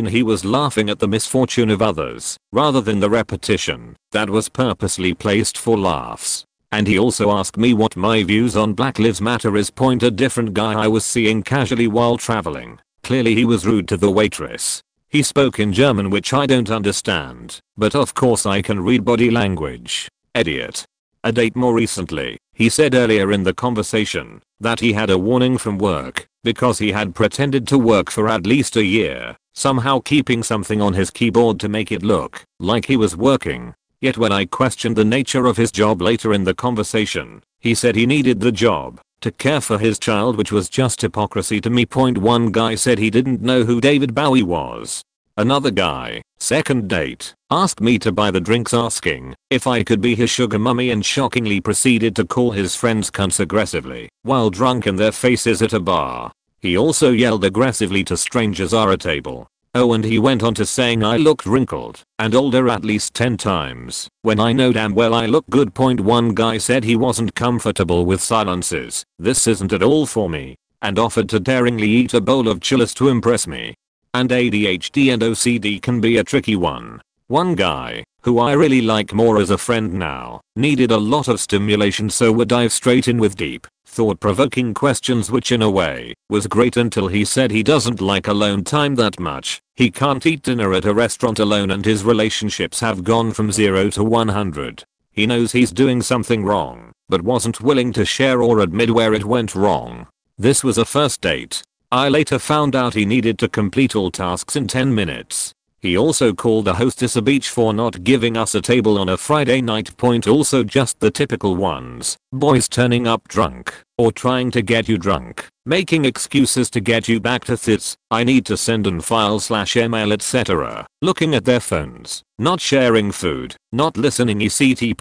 He was laughing at the misfortune of others, rather than the repetition that was purposely placed for laughs. And he also asked me what my views on Black Lives Matter is. A different guy I was seeing casually while traveling. Clearly he was rude to the waitress. He spoke in German, which I don't understand, but of course I can read body language. Idiot. A date more recently, he said earlier in the conversation that he had a warning from work because he had pretended to work for at least a year, somehow keeping something on his keyboard to make it look like he was working. Yet when I questioned the nature of his job later in the conversation, he said he needed the job to care for his child, which was just hypocrisy to me. One guy said he didn't know who David Bowie was. Another guy, second date, asked me to buy the drinks asking if I could be his sugar mummy, and shockingly proceeded to call his friends cunts aggressively while drunk in their faces at a bar. He also yelled aggressively to strangers at a table. Oh, and he went on to saying I looked wrinkled and older at least 10 times when I know damn well I look good. One guy said he wasn't comfortable with silences. This isn't at all for me, and offered to daringly eat a bowl of chilies to impress me. And ADHD and OCD can be a tricky one. One guy, who I really like more as a friend now, needed a lot of stimulation, so would dive straight in with deep, thought-provoking questions, which in a way was great until he said he doesn't like alone time that much. He can't eat dinner at a restaurant alone, and his relationships have gone from 0 to 100. He knows he's doing something wrong, but wasn't willing to share or admit where it went wrong. This was a first date. I later found out he needed to complete all tasks in 10 minutes. He also called the hostess a bitch for not giving us a table on a Friday night. Also just the typical ones. Boys turning up drunk, or trying to get you drunk, making excuses to get you back to thits. I need to send an file/email etc. Looking at their phones, not sharing food, not listening etc.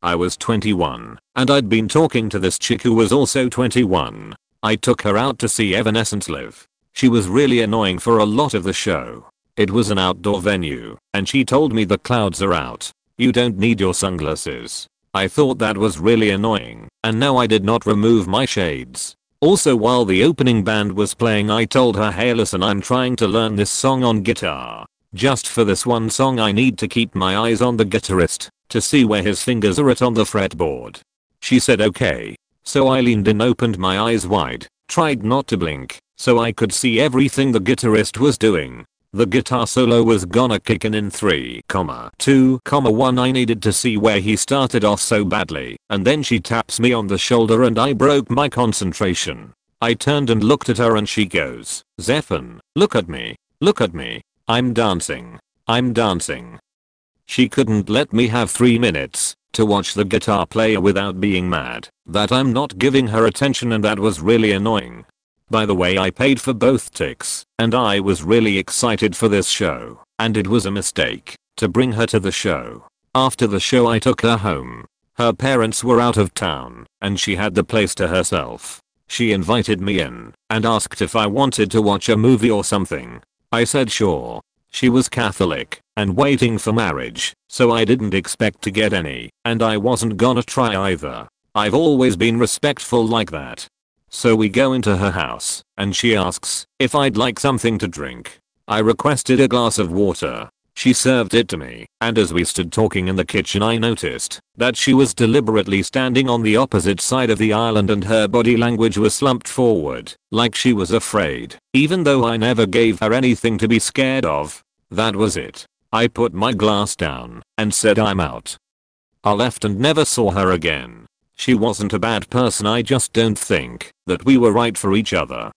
I was 21, and I'd been talking to this chick who was also 21. I took her out to see Evanescence live. She was really annoying for a lot of the show. It was an outdoor venue, and she told me the clouds are out. You don't need your sunglasses. I thought that was really annoying, and no, I did not remove my shades. Also, while the opening band was playing, I told her, hey listen, I'm trying to learn this song on guitar. Just for this one song I need to keep my eyes on the guitarist to see where his fingers are at on the fretboard. She said okay. So I leaned in, opened my eyes wide, tried not to blink, so I could see everything the guitarist was doing. The guitar solo was gonna kick in 3, 2, 1. I needed to see where he started off so badly, and then she taps me on the shoulder and I broke my concentration. I turned and looked at her and she goes, "Zephan, look at me. Look at me. I'm dancing. I'm dancing." She couldn't let me have 3 minutes to watch the guitar player without being mad that I'm not giving her attention, and that was really annoying. By the way, I paid for both tickets and I was really excited for this show, and it was a mistake to bring her to the show. After the show I took her home. Her parents were out of town and she had the place to herself. She invited me in and asked if I wanted to watch a movie or something. I said sure. She was Catholic and waiting for marriage, so I didn't expect to get any, and I wasn't gonna try either. I've always been respectful like that. So we go into her house and she asks if I'd like something to drink. I requested a glass of water. She served it to me, and as we stood talking in the kitchen I noticed that she was deliberately standing on the opposite side of the aisle and her body language was slumped forward, like she was afraid, even though I never gave her anything to be scared of. That was it. I put my glass down and said I'm out. I left and never saw her again. She wasn't a bad person, I just don't think that we were right for each other.